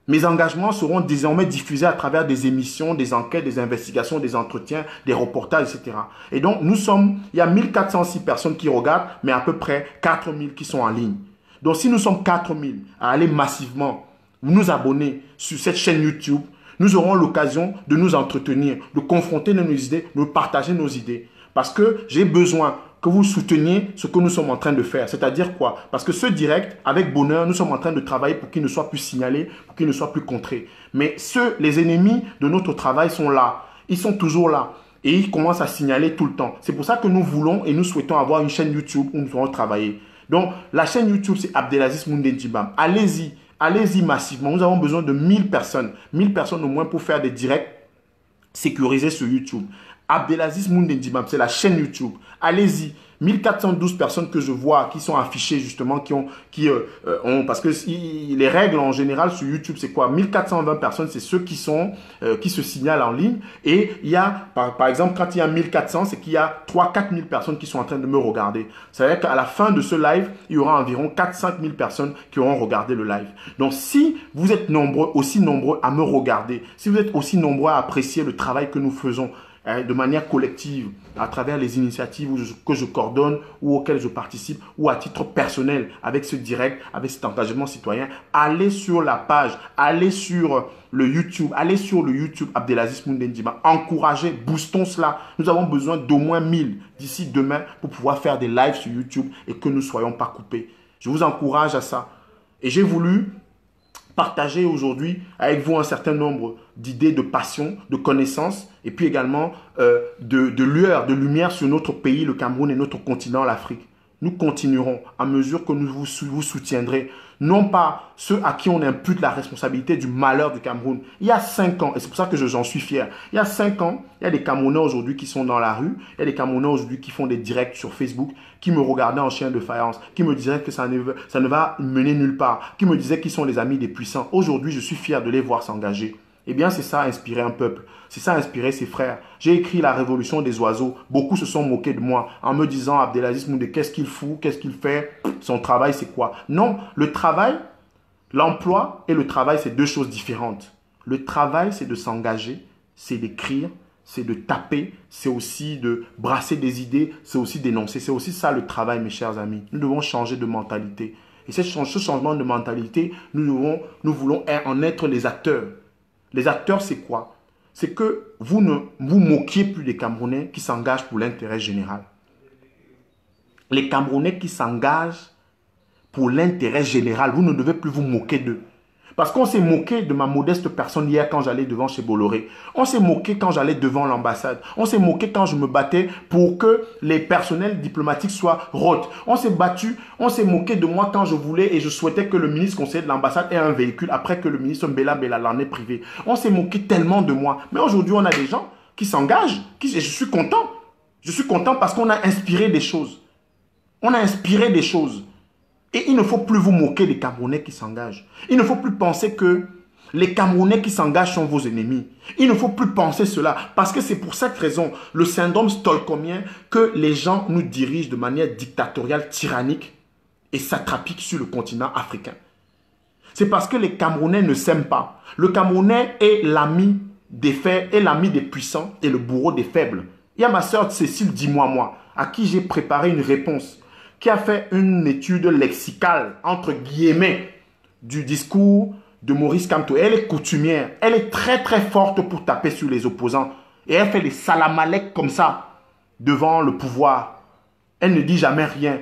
mes engagements seront désormais diffusés à travers des émissions, des enquêtes, des investigations, des entretiens, des reportages, etc. Et donc, il y a 1406 personnes qui regardent, mais à peu près 4000 qui sont en ligne. Donc, si nous sommes 4000 à aller massivement nous abonner sur cette chaîne YouTube, nous aurons l'occasion de nous entretenir, de confronter nos idées, de partager nos idées. Parce que j'ai besoin que vous souteniez ce que nous sommes en train de faire. C'est-à-dire quoi? Parce que ce direct, avec bonheur, nous sommes en train de travailler pour qu'il ne soit plus signalé, pour qu'il ne soit plus contré. Mais les ennemis de notre travail sont là. Ils sont toujours là. Et ils commencent à signaler tout le temps. C'est pour ça que nous voulons et nous souhaitons avoir une chaîne YouTube où nous pourrons travailler. Donc, la chaîne YouTube, c'est Abdelaziz Moundé-Djibam. Allez-y. Allez-y massivement. Nous avons besoin de 1000 personnes. 1000 personnes au moins pour faire des directs sécurisés sur YouTube. Abdelaziz Moundendimam, c'est la chaîne YouTube. Allez-y. 1412 personnes que je vois qui sont affichées justement, parce que les règles en général sur YouTube, c'est quoi? 1420 personnes, c'est ceux qui se signalent en ligne. Et il y a, par exemple, quand il y a 1400, c'est qu'il y a 3-4 000 personnes qui sont en train de me regarder. Ça veut dire qu'à la fin de ce live, il y aura environ 4-5 000 personnes qui auront regardé le live. Donc, si vous êtes aussi nombreux à me regarder, si vous êtes aussi nombreux à apprécier le travail que nous faisons, de manière collective, à travers les initiatives que je coordonne ou auxquelles je participe, ou à titre personnel, avec ce direct, avec cet engagement citoyen, allez sur la page, allez sur le YouTube Abdelaziz Moundendimam, encouragez, boostons cela. Nous avons besoin d'au moins 1000 d'ici demain pour pouvoir faire des lives sur YouTube et que nous ne soyons pas coupés. Je vous encourage à ça. Et j'ai voulu partager aujourd'hui avec vous un certain nombre d'idées, de passions, de connaissances et puis également de lumière sur notre pays, le Cameroun et notre continent, l'Afrique. Nous continuerons à mesure que nous vous soutiendrez. Non pas ceux à qui on impute la responsabilité du malheur du Cameroun. Il y a 5 ans, et c'est pour ça que j'en suis fier, il y a 5 ans, il y a des Camerounais aujourd'hui qui sont dans la rue, il y a des Camerounais aujourd'hui qui font des directs sur Facebook, qui me regardaient en chien de faïence, qui me disaient que ça ne va mener nulle part, qui me disaient qu'ils sont les amis des puissants. Aujourd'hui, je suis fier de les voir s'engager. Eh bien, c'est ça, inspirer un peuple. C'est ça, inspirer ses frères. J'ai écrit La Révolution des oiseaux. Beaucoup se sont moqués de moi en me disant, Abdelaziz Moundé, qu'est-ce qu'il fout? Qu'est-ce qu'il fait? Son travail, c'est quoi? Non, le travail, l'emploi et le travail, c'est deux choses différentes. Le travail, c'est de s'engager, c'est d'écrire, c'est de taper, c'est aussi de brasser des idées, c'est aussi d'énoncer. C'est aussi ça le travail, mes chers amis. Nous devons changer de mentalité. Et ce changement de mentalité, nous voulons en être les acteurs. Les acteurs, c'est quoi? C'est que vous ne vous moquiez plus des Camerounais qui s'engagent pour l'intérêt général. Les Camerounais qui s'engagent pour l'intérêt général, vous ne devez plus vous moquer d'eux. Parce qu'on s'est moqué de ma modeste personne hier quand j'allais devant chez Bolloré. On s'est moqué quand j'allais devant l'ambassade. On s'est moqué quand je me battais pour que les personnels diplomatiques soient rotes. On s'est moqué de moi quand je voulais et je souhaitais que le ministre conseiller de l'ambassade ait un véhicule après que le ministre Mbela l'en ait privé. On s'est moqué tellement de moi. Mais aujourd'hui, on a des gens qui s'engagent. Et je suis content. Je suis content parce qu'on a inspiré des choses. On a inspiré des choses. Et il ne faut plus vous moquer des Camerounais qui s'engagent. Il ne faut plus penser que les Camerounais qui s'engagent sont vos ennemis. Il ne faut plus penser cela. Parce que c'est pour cette raison, le syndrome stockholmien, que les gens nous dirigent de manière dictatoriale, tyrannique et satrapique sur le continent africain. C'est parce que les Camerounais ne s'aiment pas. Le Camerounais est l'ami des faits, est l'ami des puissants et le bourreau des faibles. Il y a ma sœur Cécile, dis-moi, à qui j'ai préparé une réponse, qui a fait une étude lexicale, entre guillemets, du discours de Maurice Kamto. Elle est coutumière. Elle est très très forte pour taper sur les opposants. Et elle fait des salamalek comme ça, devant le pouvoir. Elle ne dit jamais rien.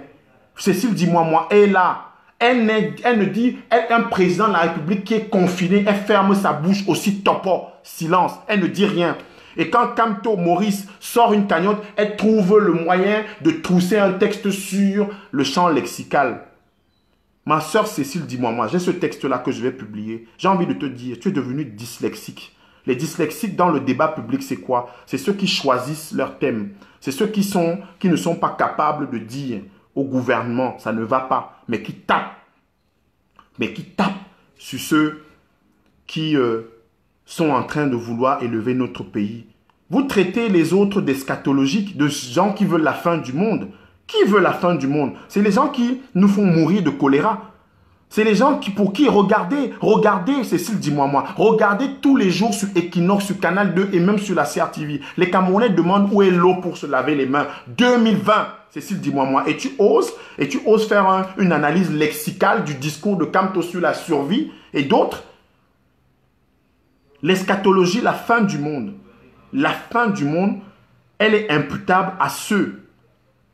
Cécile, dis-moi, elle est là. Elle ne dit, un président de la République qui est confiné, elle ferme sa bouche aussi topo, silence. Elle ne dit rien. Et quand Kamto, Maurice, sort une cagnotte, elle trouve le moyen de trousser un texte sur le champ lexical. Ma soeur Cécile, dis-moi, j'ai ce texte-là que je vais publier. J'ai envie de te dire, tu es devenu dyslexique. Les dyslexiques dans le débat public, c'est quoi? C'est ceux qui choisissent leur thème. C'est ceux qui ne sont pas capables de dire au gouvernement, ça ne va pas, mais qui tapent. Mais qui tapent sur ceux qui sont en train de vouloir élever notre pays. Vous traitez les autres d'eschatologiques, de gens qui veulent la fin du monde. Qui veut la fin du monde? C'est les gens qui nous font mourir de choléra. C'est les gens pour qui, regardez, Cécile, dis-moi, regardez tous les jours sur Equinox, sur Canal 2 et même sur la CRTV. Les Camerounais demandent où est l'eau pour se laver les mains. 2020, Cécile, dis-moi, et tu oses faire une analyse lexicale du discours de Kamto sur la survie et d'autres. L'eschatologie, la fin du monde. La fin du monde, elle est imputable à ceux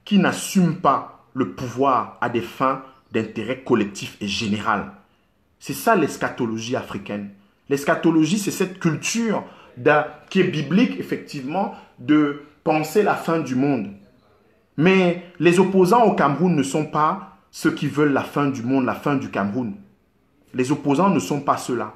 qui n'assument pas le pouvoir à des fins d'intérêt collectif et général. C'est ça l'eschatologie africaine. L'eschatologie, c'est cette culture qui est biblique, effectivement, de penser la fin du monde. Mais les opposants au Cameroun ne sont pas ceux qui veulent la fin du monde, la fin du Cameroun. Les opposants ne sont pas ceux-là.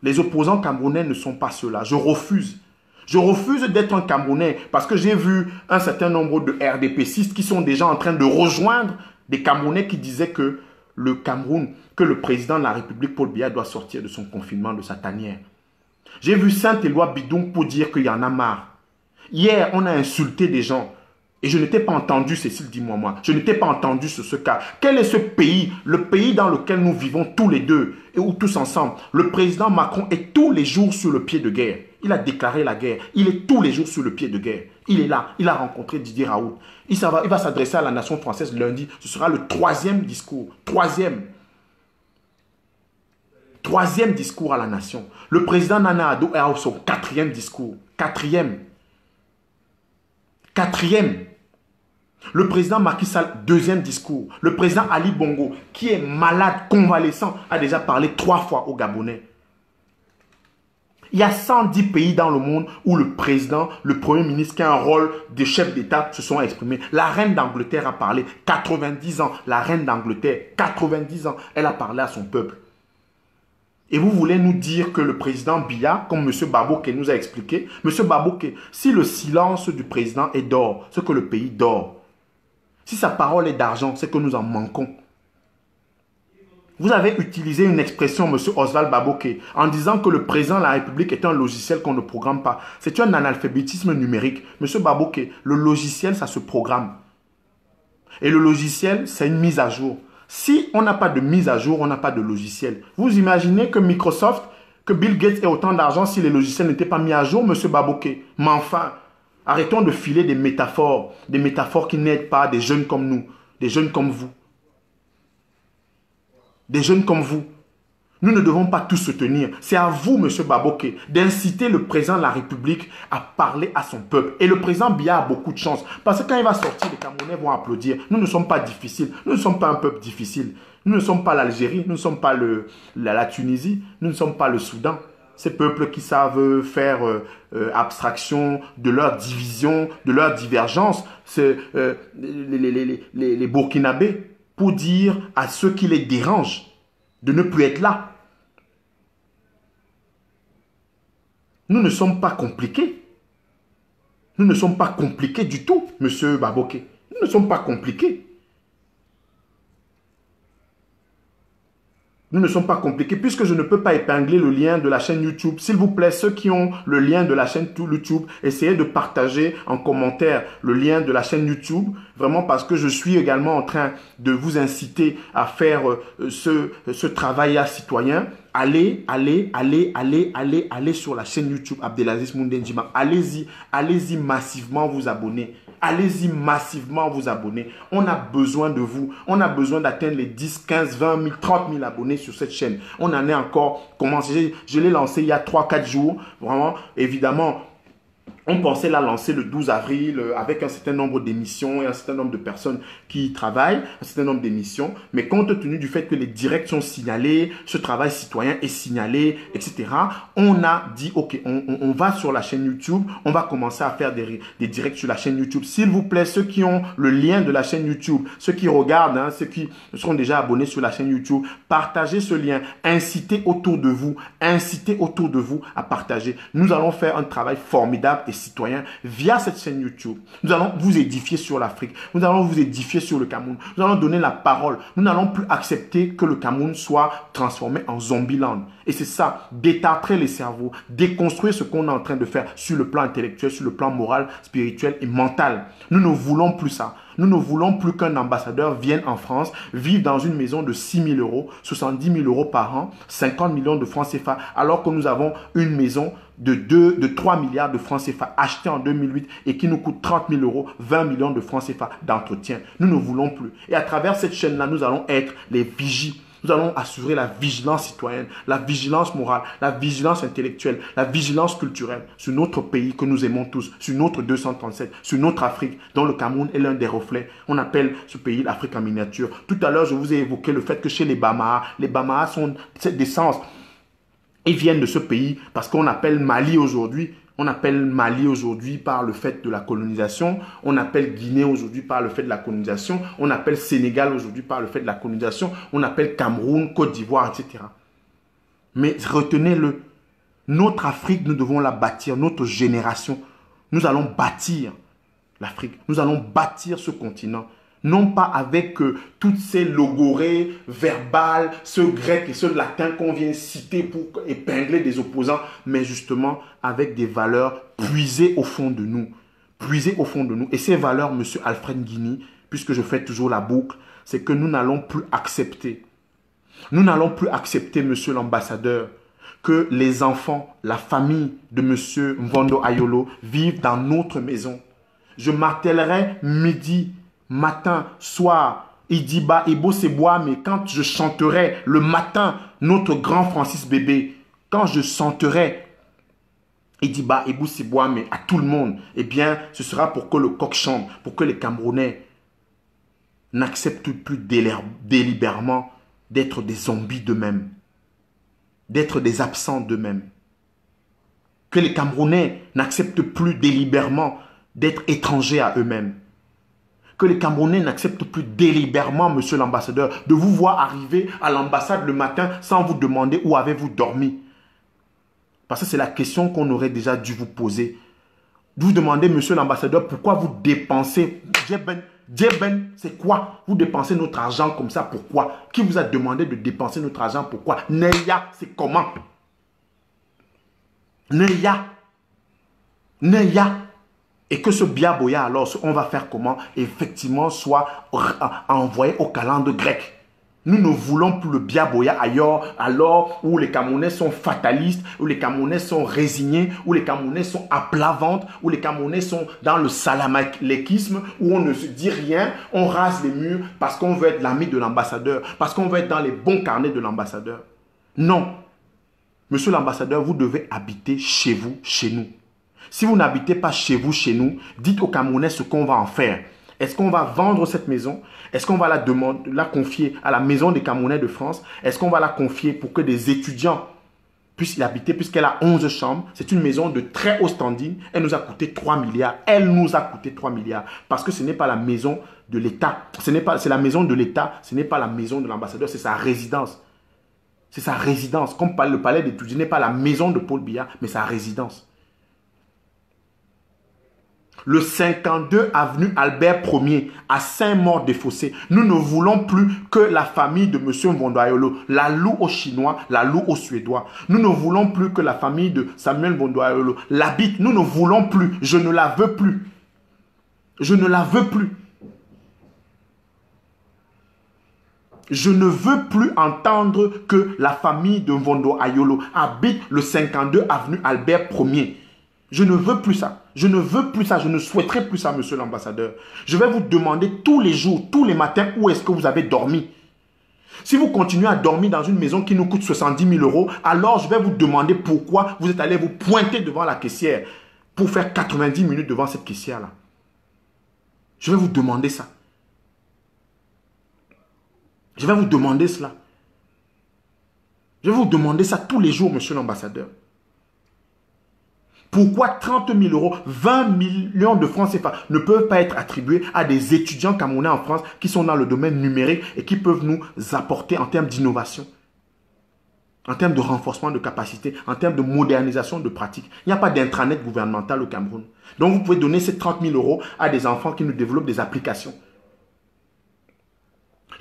Les opposants camerounais ne sont pas ceux-là. Je refuse. Je refuse d'être un Camerounais parce que j'ai vu un certain nombre de RDPcistes qui sont déjà en train de rejoindre des Camerounais qui disaient que le Cameroun, que le président de la République, Paul Biya, doit sortir de son confinement, de sa tanière. J'ai vu Saint-Éloi Bidon pour dire qu'il y en a marre. Hier, on a insulté des gens. Et je n'étais pas entendu, Cécile, dis-moi, moi. Je n'étais pas entendu sur ce cas. Quel est ce pays, le pays dans lequel nous vivons tous les deux, et où tous ensemble, le président Macron est tous les jours sur le pied de guerre. Il a déclaré la guerre. Il est tous les jours sur le pied de guerre. Il est là. Il a rencontré Didier Raoult. Il va s'adresser à la nation française lundi. Ce sera le 3e discours. Troisième discours à la nation. Le président Nana Addo est à son 4e discours. Quatrième. Le président Macky Sall, 2e discours. Le président Ali Bongo, qui est malade, convalescent, a déjà parlé 3 fois aux Gabonais. Il y a 110 pays dans le monde où le président, le premier ministre qui a un rôle de chef d'État se sont exprimés. La reine d'Angleterre a parlé, 90 ans. La reine d'Angleterre, 90 ans, elle a parlé à son peuple. Et vous voulez nous dire que le président Biya, comme M. Babouke nous a expliqué, M. Babouke, si le silence du président est d'or, c'est que le pays dort. Si sa parole est d'argent, c'est que nous en manquons. Vous avez utilisé une expression, M. Oswald Babouke, en disant que le président de la République est un logiciel qu'on ne programme pas. C'est un analphabétisme numérique. M. Babouke, le logiciel, ça se programme. Et le logiciel, c'est une mise à jour. Si on n'a pas de mise à jour, on n'a pas de logiciel. Vous imaginez que Microsoft, que Bill Gates ait autant d'argent si les logiciels n'étaient pas mis à jour, M. Babouke? Mais enfin, arrêtons de filer des métaphores qui n'aident pas des jeunes comme nous, des jeunes comme vous. Des jeunes comme vous. Nous ne devons pas tous se tenir. C'est à vous, M. Babouke, d'inciter le président de la République à parler à son peuple. Et le président Biya a beaucoup de chance. Parce que quand il va sortir, les Camerounais vont applaudir. Nous ne sommes pas difficiles. Nous ne sommes pas un peuple difficile. Nous ne sommes pas l'Algérie. Nous ne sommes pas la Tunisie. Nous ne sommes pas le Soudan. Ces peuples qui savent faire abstraction de leur division, de leur divergence. Les Burkinabés, pour dire à ceux qui les dérangent de ne plus être là. Nous ne sommes pas compliqués. Nous ne sommes pas compliqués du tout, M. Babouke. Nous ne sommes pas compliqués. Nous ne sommes pas compliqués puisque je ne peux pas épingler le lien de la chaîne YouTube. S'il vous plaît, ceux qui ont le lien de la chaîne YouTube, essayez de partager en commentaire le lien de la chaîne YouTube. Vraiment parce que je suis également en train de vous inciter à faire ce travail à citoyen. Allez sur la chaîne YouTube Abdelaziz Moundendjima. Allez-y massivement vous abonner. Allez-y massivement vous abonner. On a besoin de vous. On a besoin d'atteindre les 10, 15, 20 000, 30 000 abonnés sur cette chaîne. On en est encore commencé. Je l'ai lancé il y a 3-4 jours. Vraiment, évidemment, on pensait la lancer le 12 avril avec un certain nombre d'émissions et un certain nombre de personnes qui y travaillent, un certain nombre d'émissions. Mais compte tenu du fait que les directs sont signalés, ce travail citoyen est signalé, etc. On a dit, ok, on va sur la chaîne YouTube, on va commencer à faire des directs sur la chaîne YouTube. S'il vous plaît, ceux qui ont le lien de la chaîne YouTube, ceux qui regardent, hein, ceux qui seront déjà abonnés sur la chaîne YouTube, partagez ce lien, incitez autour de vous à partager. Nous allons faire un travail formidable et citoyens via cette chaîne YouTube. Nous allons vous édifier sur l'Afrique. Nous allons vous édifier sur le Cameroun. Nous allons donner la parole. Nous n'allons plus accepter que le Cameroun soit transformé en zombieland. Et c'est ça, détartrer les cerveaux, déconstruire ce qu'on est en train de faire sur le plan intellectuel, sur le plan moral, spirituel et mental. Nous ne voulons plus ça. Nous ne voulons plus qu'un ambassadeur vienne en France, vive dans une maison de 6 000 euros, 70 000 euros par an, 50 millions de francs CFA, alors que nous avons une maison de 3 milliards de francs CFA achetée en 2008 et qui nous coûte 30 000 euros, 20 millions de francs CFA d'entretien. Nous ne voulons plus. Et à travers cette chaîne-là, nous allons être les vigies. Nous allons assurer la vigilance citoyenne, la vigilance morale, la vigilance intellectuelle, la vigilance culturelle sur notre pays que nous aimons tous, sur notre 237, sur notre Afrique, dont le Cameroun est l'un des reflets. On appelle ce pays l'Afrique en miniature. Tout à l'heure, je vous ai évoqué le fait que chez les Bamaha sont cette d'essence. Ils viennent de ce pays parce qu'on appelle Mali aujourd'hui. On appelle Mali aujourd'hui par le fait de la colonisation. On appelle Guinée aujourd'hui par le fait de la colonisation. On appelle Sénégal aujourd'hui par le fait de la colonisation. On appelle Cameroun, Côte d'Ivoire, etc. Mais retenez-le. Notre Afrique, nous devons la bâtir. Notre génération, nous allons bâtir l'Afrique. Nous allons bâtir ce continent. Non pas avec toutes ces logorées verbales, ce grec et ce latin qu'on vient citer pour épingler des opposants, mais justement avec des valeurs puisées au fond de nous. Puisées au fond de nous. Et ces valeurs, M. Alfred Guigny, puisque je fais toujours la boucle, c'est que nous n'allons plus accepter. Nous n'allons plus accepter, monsieur l'ambassadeur, que les enfants, la famille de M. Mvondo Ayolo vivent dans notre maison. Je martellerai midi, matin, soir, Idiba, Ibo Sebois, mais quand je chanterai le matin notre grand Francis Bébé, quand je chanterai Idiba, Ibo Sebois, mais à tout le monde, eh bien, ce sera pour que le coq chante, pour que les Camerounais n'acceptent plus délibérément d'être des zombies d'eux-mêmes, d'être des absents d'eux-mêmes. Que les Camerounais n'acceptent plus délibérément d'être étrangers à eux-mêmes. Que les Camerounais n'acceptent plus délibérément, monsieur l'ambassadeur, de vous voir arriver à l'ambassade le matin sans vous demander où avez-vous dormi. Parce que c'est la question qu'on aurait déjà dû vous poser. Vous demandez, monsieur l'ambassadeur, pourquoi vous dépensez Djeben, c'est quoi? Vous dépensez notre argent comme ça, pourquoi? Qui vous a demandé de dépenser notre argent, pourquoi? Neya, c'est comment? Neya. Et que ce biaboya, alors, on va faire comment? Effectivement, soit envoyé au calendrier grec. Nous ne voulons plus le biaboya ailleurs, alors où les Camerounais sont fatalistes, où les Camerounais sont résignés, où les Camerounais sont à plat ventre, où les Camerounais sont dans le salamakisme, où on ne se dit rien, on rase les murs parce qu'on veut être l'ami de l'ambassadeur, parce qu'on veut être dans les bons carnets de l'ambassadeur. Non. Monsieur l'ambassadeur, vous devez habiter chez vous, chez nous. Si vous n'habitez pas chez vous, chez nous, dites aux Camerounais ce qu'on va en faire. Est-ce qu'on va vendre cette maison? Est-ce qu'on va la confier à la maison des Camerounais de France? Est-ce qu'on va la confier pour que des étudiants puissent y habiter puisqu'elle a 11 chambres? C'est une maison de très haut standing. Elle nous a coûté 3 milliards. Elle nous a coûté 3 milliards. Parce que ce n'est pas la maison de l'État. C'est la maison de l'État. Ce n'est pas la maison de l'ambassadeur. C'est sa résidence. C'est sa résidence. Comme le palais d'étudiants n'est pas la maison de Paul Biya, mais sa résidence. Le 52 avenue Albert Ier à Saint-Maur-des-Fossés. Nous ne voulons plus que la famille de M. Mvondo Ayolo la loue aux Chinois, la loue aux Suédois. Nous ne voulons plus que la famille de Samuel Mvondo Ayolo l'habite. Nous ne voulons plus. Je ne la veux plus. Je ne la veux plus. Je ne veux plus entendre que la famille de Mvondo Ayolo habite le 52 avenue Albert Ier. Je ne veux plus ça. Je ne veux plus ça. Je ne souhaiterais plus ça, monsieur l'ambassadeur. Je vais vous demander tous les jours, tous les matins, où est-ce que vous avez dormi. Si vous continuez à dormir dans une maison qui nous coûte 70 000 €, alors je vais vous demander pourquoi vous êtes allé vous pointer devant la caissière pour faire 90 minutes devant cette caissière-là. Je vais vous demander ça. Je vais vous demander cela. Je vais vous demander ça tous les jours, monsieur l'ambassadeur. Pourquoi 30 000 €, 20 millions de francs CFA ne peuvent pas être attribués à des étudiants camerounais en France qui sont dans le domaine numérique et qui peuvent nous apporter en termes d'innovation, en termes de renforcement de capacité, en termes de modernisation de pratiques. Il n'y a pas d'intranet gouvernemental au Cameroun. Donc vous pouvez donner ces 30 000 € à des enfants qui nous développent des applications.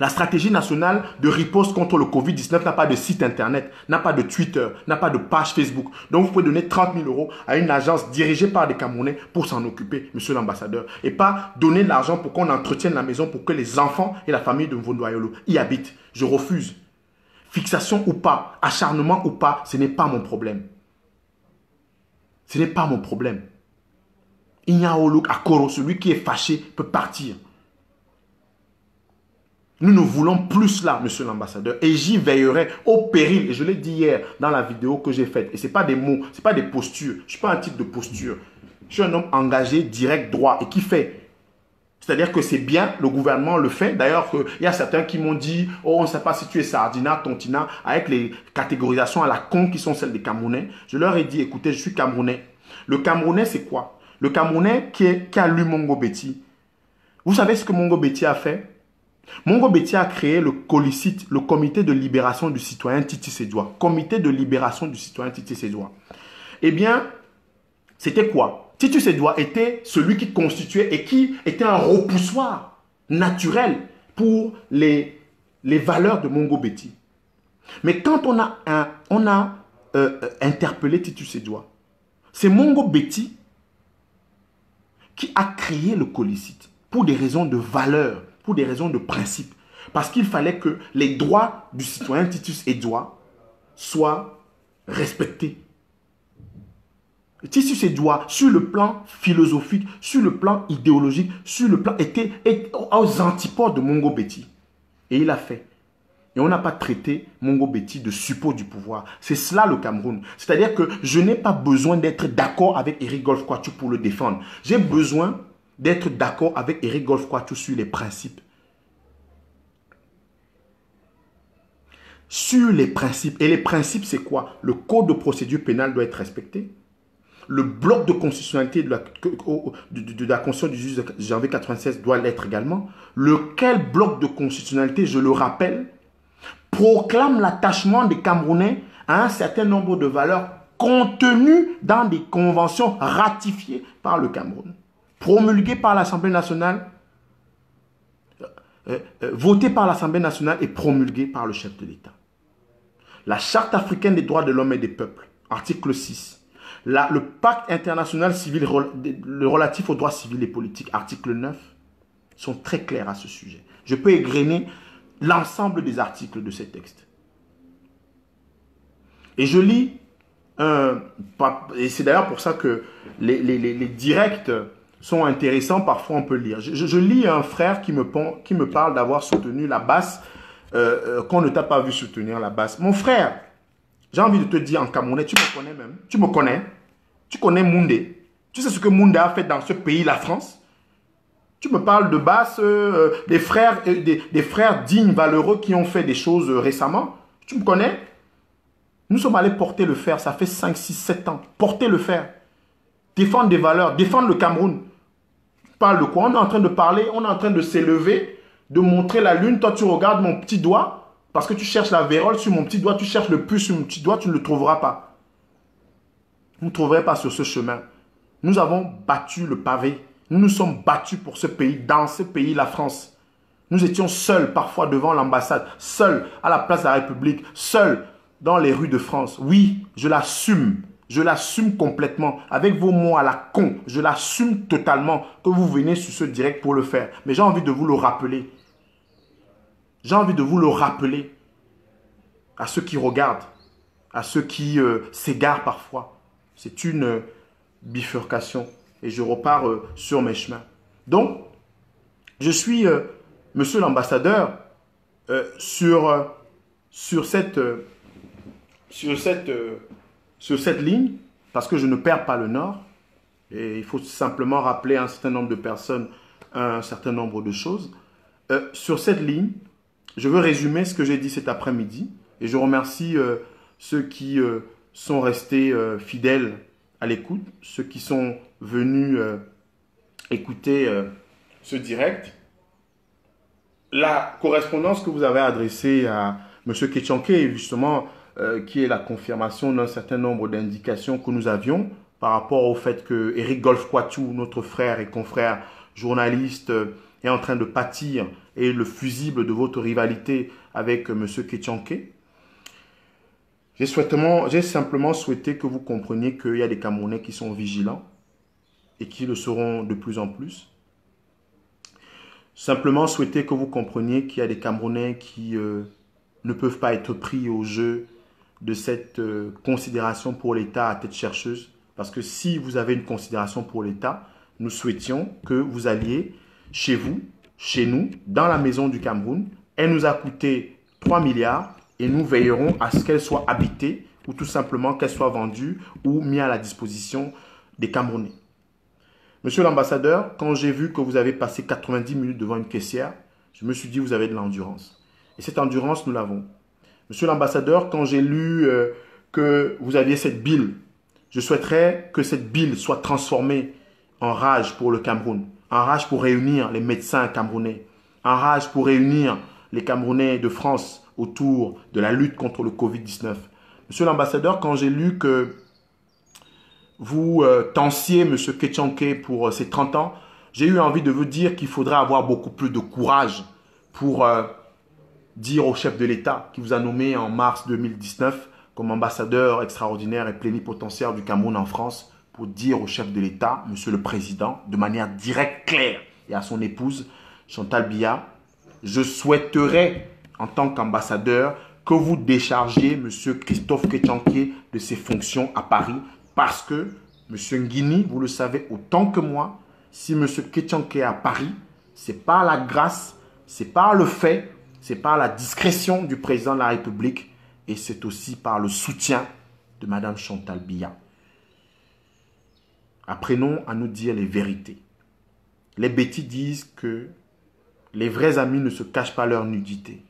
La stratégie nationale de riposte contre le Covid-19 n'a pas de site internet, n'a pas de Twitter, n'a pas de page Facebook. Donc vous pouvez donner 30 000 € à une agence dirigée par des Camerounais pour s'en occuper, monsieur l'ambassadeur. Et pas donner de l'argent pour qu'on entretienne la maison pour que les enfants et la famille de Mvondo Ayolo y habitent. Je refuse. Fixation ou pas, acharnement ou pas, ce n'est pas mon problème. Ce n'est pas mon problème. Ignaolouk Akoro, celui qui est fâché, peut partir. Nous ne voulons plus cela, monsieur l'ambassadeur. Et j'y veillerai au péril. Et je l'ai dit hier dans la vidéo que j'ai faite. Et ce n'est pas des mots, ce n'est pas des postures. Je ne suis pas un type de posture. Je suis un homme engagé, direct, droit et qui fait. C'est-à-dire que c'est bien, le gouvernement le fait. D'ailleurs, il y a certains qui m'ont dit, oh, on ne sait pas si tu es sardina, tontina, avec les catégorisations à la con qui sont celles des Camerounais. Je leur ai dit, écoutez, je suis Camerounais. Le Camerounais, c'est quoi? Le Camerounais qui a lu Mongo Betty. Vous savez ce que Mongo Betty a fait? Mongo Betty a créé le COLICIT, le Comité de libération du citoyen Titi Sédoua. Comité de libération du citoyen Titi Sédoua. Eh bien, c'était quoi? Titi Sédoua était celui qui constituait et qui était un repoussoir naturel pour les valeurs de Mongo Betty. Mais quand on a interpellé Titi Sédoua, c'est Mongo Betty qui a créé le COLICIT pour des raisons de valeur, pour des raisons de principe. Parce qu'il fallait que les droits du citoyen Titus Sédoua soient respectés. Titus Sédoua, sur le plan philosophique, sur le plan idéologique, sur le plan était aux antipodes de Mongo Betty. Et il a fait. Et on n'a pas traité Mongo Betty de suppôt du pouvoir. C'est cela le Cameroun. C'est-à-dire que je n'ai pas besoin d'être d'accord avec Eric Golf Kwachu pour le défendre. J'ai besoin d'être d'accord avec Eric Golf Kwachu sur les principes. Sur les principes. Et les principes, c'est quoi? Le code de procédure pénale doit être respecté. Le bloc de constitutionnalité de la Constitution du 18 janvier 1996 doit l'être également. Lequel bloc de constitutionnalité, je le rappelle, proclame l'attachement des Camerounais à un certain nombre de valeurs contenues dans des conventions ratifiées par le Cameroun, promulguées par l'Assemblée nationale, votées par l'Assemblée nationale et promulguées par le chef de l'État. La Charte africaine des droits de l'homme et des peuples, article 6. Le pacte international civil relatif aux droits civils et politiques, article 9, sont très clairs à ce sujet. Je peux égrener l'ensemble des articles de ces textes. Et je lis, et c'est d'ailleurs pour ça que les directs sont intéressants, parfois on peut lire. Je lis un frère qui me parle d'avoir soutenu la basse, qu'on ne t'a pas vu soutenir la basse. Mon frère, j'ai envie de te dire en camerounais, tu me connais même, tu me connais, tu connais Moundé, tu sais ce que Moundé a fait dans ce pays, la France. Tu me parles de basse, des frères dignes, valeureux qui ont fait des choses récemment. Tu me connais? Nous sommes allés porter le fer, ça fait 5, 6, 7 ans. Porter le fer. Défendre des valeurs, défendre le Cameroun. Tu parles de quoi? On est en train de parler, on est en train de s'élever, de montrer la lune. Toi, tu regardes mon petit doigt, parce que tu cherches la vérole sur mon petit doigt, tu cherches le puce sur mon petit doigt, tu ne le trouveras pas. Vous ne trouverez pas sur ce chemin. Nous avons battu le pavé. Nous nous sommes battus pour ce pays, dans ce pays, la France. Nous étions seuls parfois devant l'ambassade, seuls à la place de la République, seuls dans les rues de France. Oui, je l'assume complètement. Avec vos mots à la con, je l'assume totalement que vous venez sur ce direct pour le faire. Mais j'ai envie de vous le rappeler. J'ai envie de vous le rappeler à ceux qui regardent, à ceux qui s'égarent parfois. C'est une bifurcation. Et je repars sur mes chemins. Donc, je suis, monsieur l'ambassadeur, sur cette ligne, parce que je ne perds pas le nord. Et il faut simplement rappeler à un certain nombre de personnes un certain nombre de choses. Sur cette ligne, je veux résumer ce que j'ai dit cet après-midi. Et je remercie ceux qui sont restés fidèles à l'écoute, ceux qui sont venus écouter ce direct. La correspondance que vous avez adressée à M. Ketchanké, justement, qui est la confirmation d'un certain nombre d'indications que nous avions par rapport au fait que Eric Golf Kwachu, notre frère et confrère journaliste, est en train de pâtir et le fusible de votre rivalité avec M. Ketchanké. J'ai simplement souhaité que vous compreniez qu'il y a des Camerounais qui sont vigilants et qui le seront de plus en plus. Simplement souhaiter que vous compreniez qu'il y a des Camerounais qui ne peuvent pas être pris au jeu de cette considération pour l'État à tête chercheuse. Parce que si vous avez une considération pour l'État, nous souhaitions que vous alliez chez vous, chez nous, dans la maison du Cameroun. Elle nous a coûté 3 milliards. Et nous veillerons à ce qu'elle soit habitée ou tout simplement qu'elle soit vendue ou mise à la disposition des Camerounais. Monsieur l'ambassadeur, quand j'ai vu que vous avez passé 90 minutes devant une caissière, je me suis dit vous avez de l'endurance. Et cette endurance, nous l'avons. Monsieur l'ambassadeur, quand j'ai lu que vous aviez cette bile, je souhaiterais que cette bile soit transformée en rage pour le Cameroun, en rage pour réunir les médecins camerounais, en rage pour réunir les Camerounais de France autour de la lutte contre le Covid-19. Monsieur l'ambassadeur, quand j'ai lu que vous tensiez M. Ketchanke pour ses 30 ans, j'ai eu envie de vous dire qu'il faudrait avoir beaucoup plus de courage pour dire au chef de l'État qui vous a nommé en mars 2019 comme ambassadeur extraordinaire et plénipotentiaire du Cameroun en France, pour dire au chef de l'État, Monsieur le Président, de manière directe, claire, et à son épouse, Chantal Biya, je souhaiterais, en tant qu'ambassadeur, que vous déchargiez M. Christophe Ketchanke de ses fonctions à Paris, parce que, M. Nguini, vous le savez autant que moi, si M. Ketchanke est à Paris, c'est par la grâce, c'est par le fait, c'est par la discrétion du président de la République, et c'est aussi par le soutien de Mme Chantal Biya. Apprenons à nous dire les vérités. Les bêtis disent que les vrais amis ne se cachent pas leur nudité.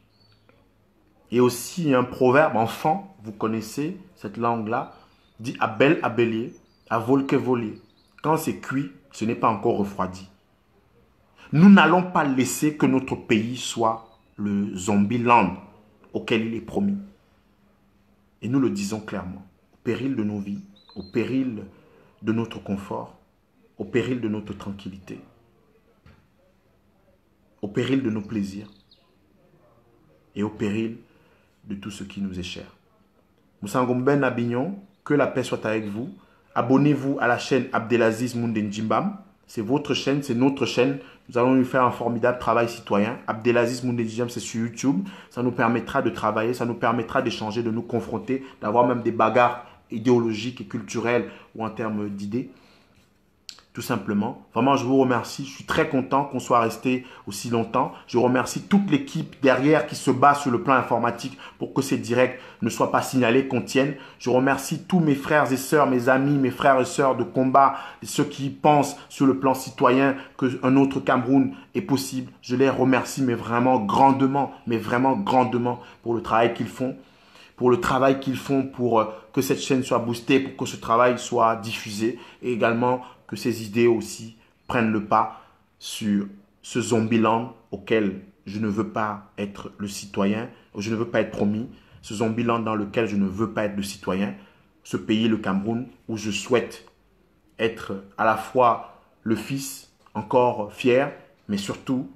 Et aussi un proverbe enfant, vous connaissez cette langue-là, dit à bel à bélier, à vol que volier. Quand c'est cuit, ce n'est pas encore refroidi. Nous n'allons pas laisser que notre pays soit le zombie land auquel il est promis. Et nous le disons clairement, au péril de nos vies, au péril de notre confort, au péril de notre tranquillité, au péril de nos plaisirs et au péril de tout ce qui nous est cher. Moussa Ngomben Abignon, que la paix soit avec vous. Abonnez-vous à la chaîne Abdelaziz Moundendjimbam. C'est votre chaîne, c'est notre chaîne. Nous allons lui faire un formidable travail citoyen. Abdelaziz Moundendjimbam, c'est sur YouTube. Ça nous permettra de travailler, ça nous permettra d'échanger, de nous confronter, d'avoir même des bagarres idéologiques et culturelles ou en termes d'idées. Tout simplement. Vraiment, je vous remercie. Je suis très content qu'on soit resté aussi longtemps. Je remercie toute l'équipe derrière qui se bat sur le plan informatique pour que ces directs ne soient pas signalés, qu'on tienne. Je remercie tous mes frères et sœurs, mes amis, mes frères et sœurs de combat, ceux qui pensent sur le plan citoyen qu'un autre Cameroun est possible. Je les remercie, mais vraiment grandement pour le travail qu'ils font. Pour le travail qu'ils font pour que cette chaîne soit boostée, pour que ce travail soit diffusé et également que ces idées aussi prennent le pas sur ce zombieland auquel je ne veux pas être le citoyen, je ne veux pas être promis, ce zombieland dans lequel je ne veux pas être le citoyen, ce pays, le Cameroun, où je souhaite être à la fois le fils encore fier, mais surtout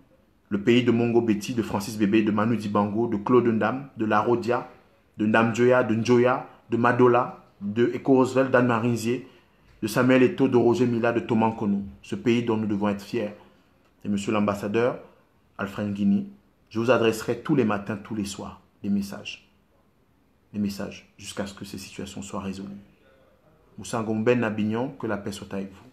le pays de Mongo Betty, de Francis Bébé, de Manu Dibango, de Claude Ndam, de La Rodia, de Ndamjoya, de Njoya, de Madola, de Eko Roosevelt, d'Anne Marinzier, de Samuel Eto'o, de Roger Mila, de Thomas Nkonou. Ce pays dont nous devons être fiers. Et monsieur l'ambassadeur, Alfred Nguini, je vous adresserai tous les matins, tous les soirs, des messages. Des messages, jusqu'à ce que ces situations soient résolues. Moussa Ngomben Abignon, que la paix soit avec vous.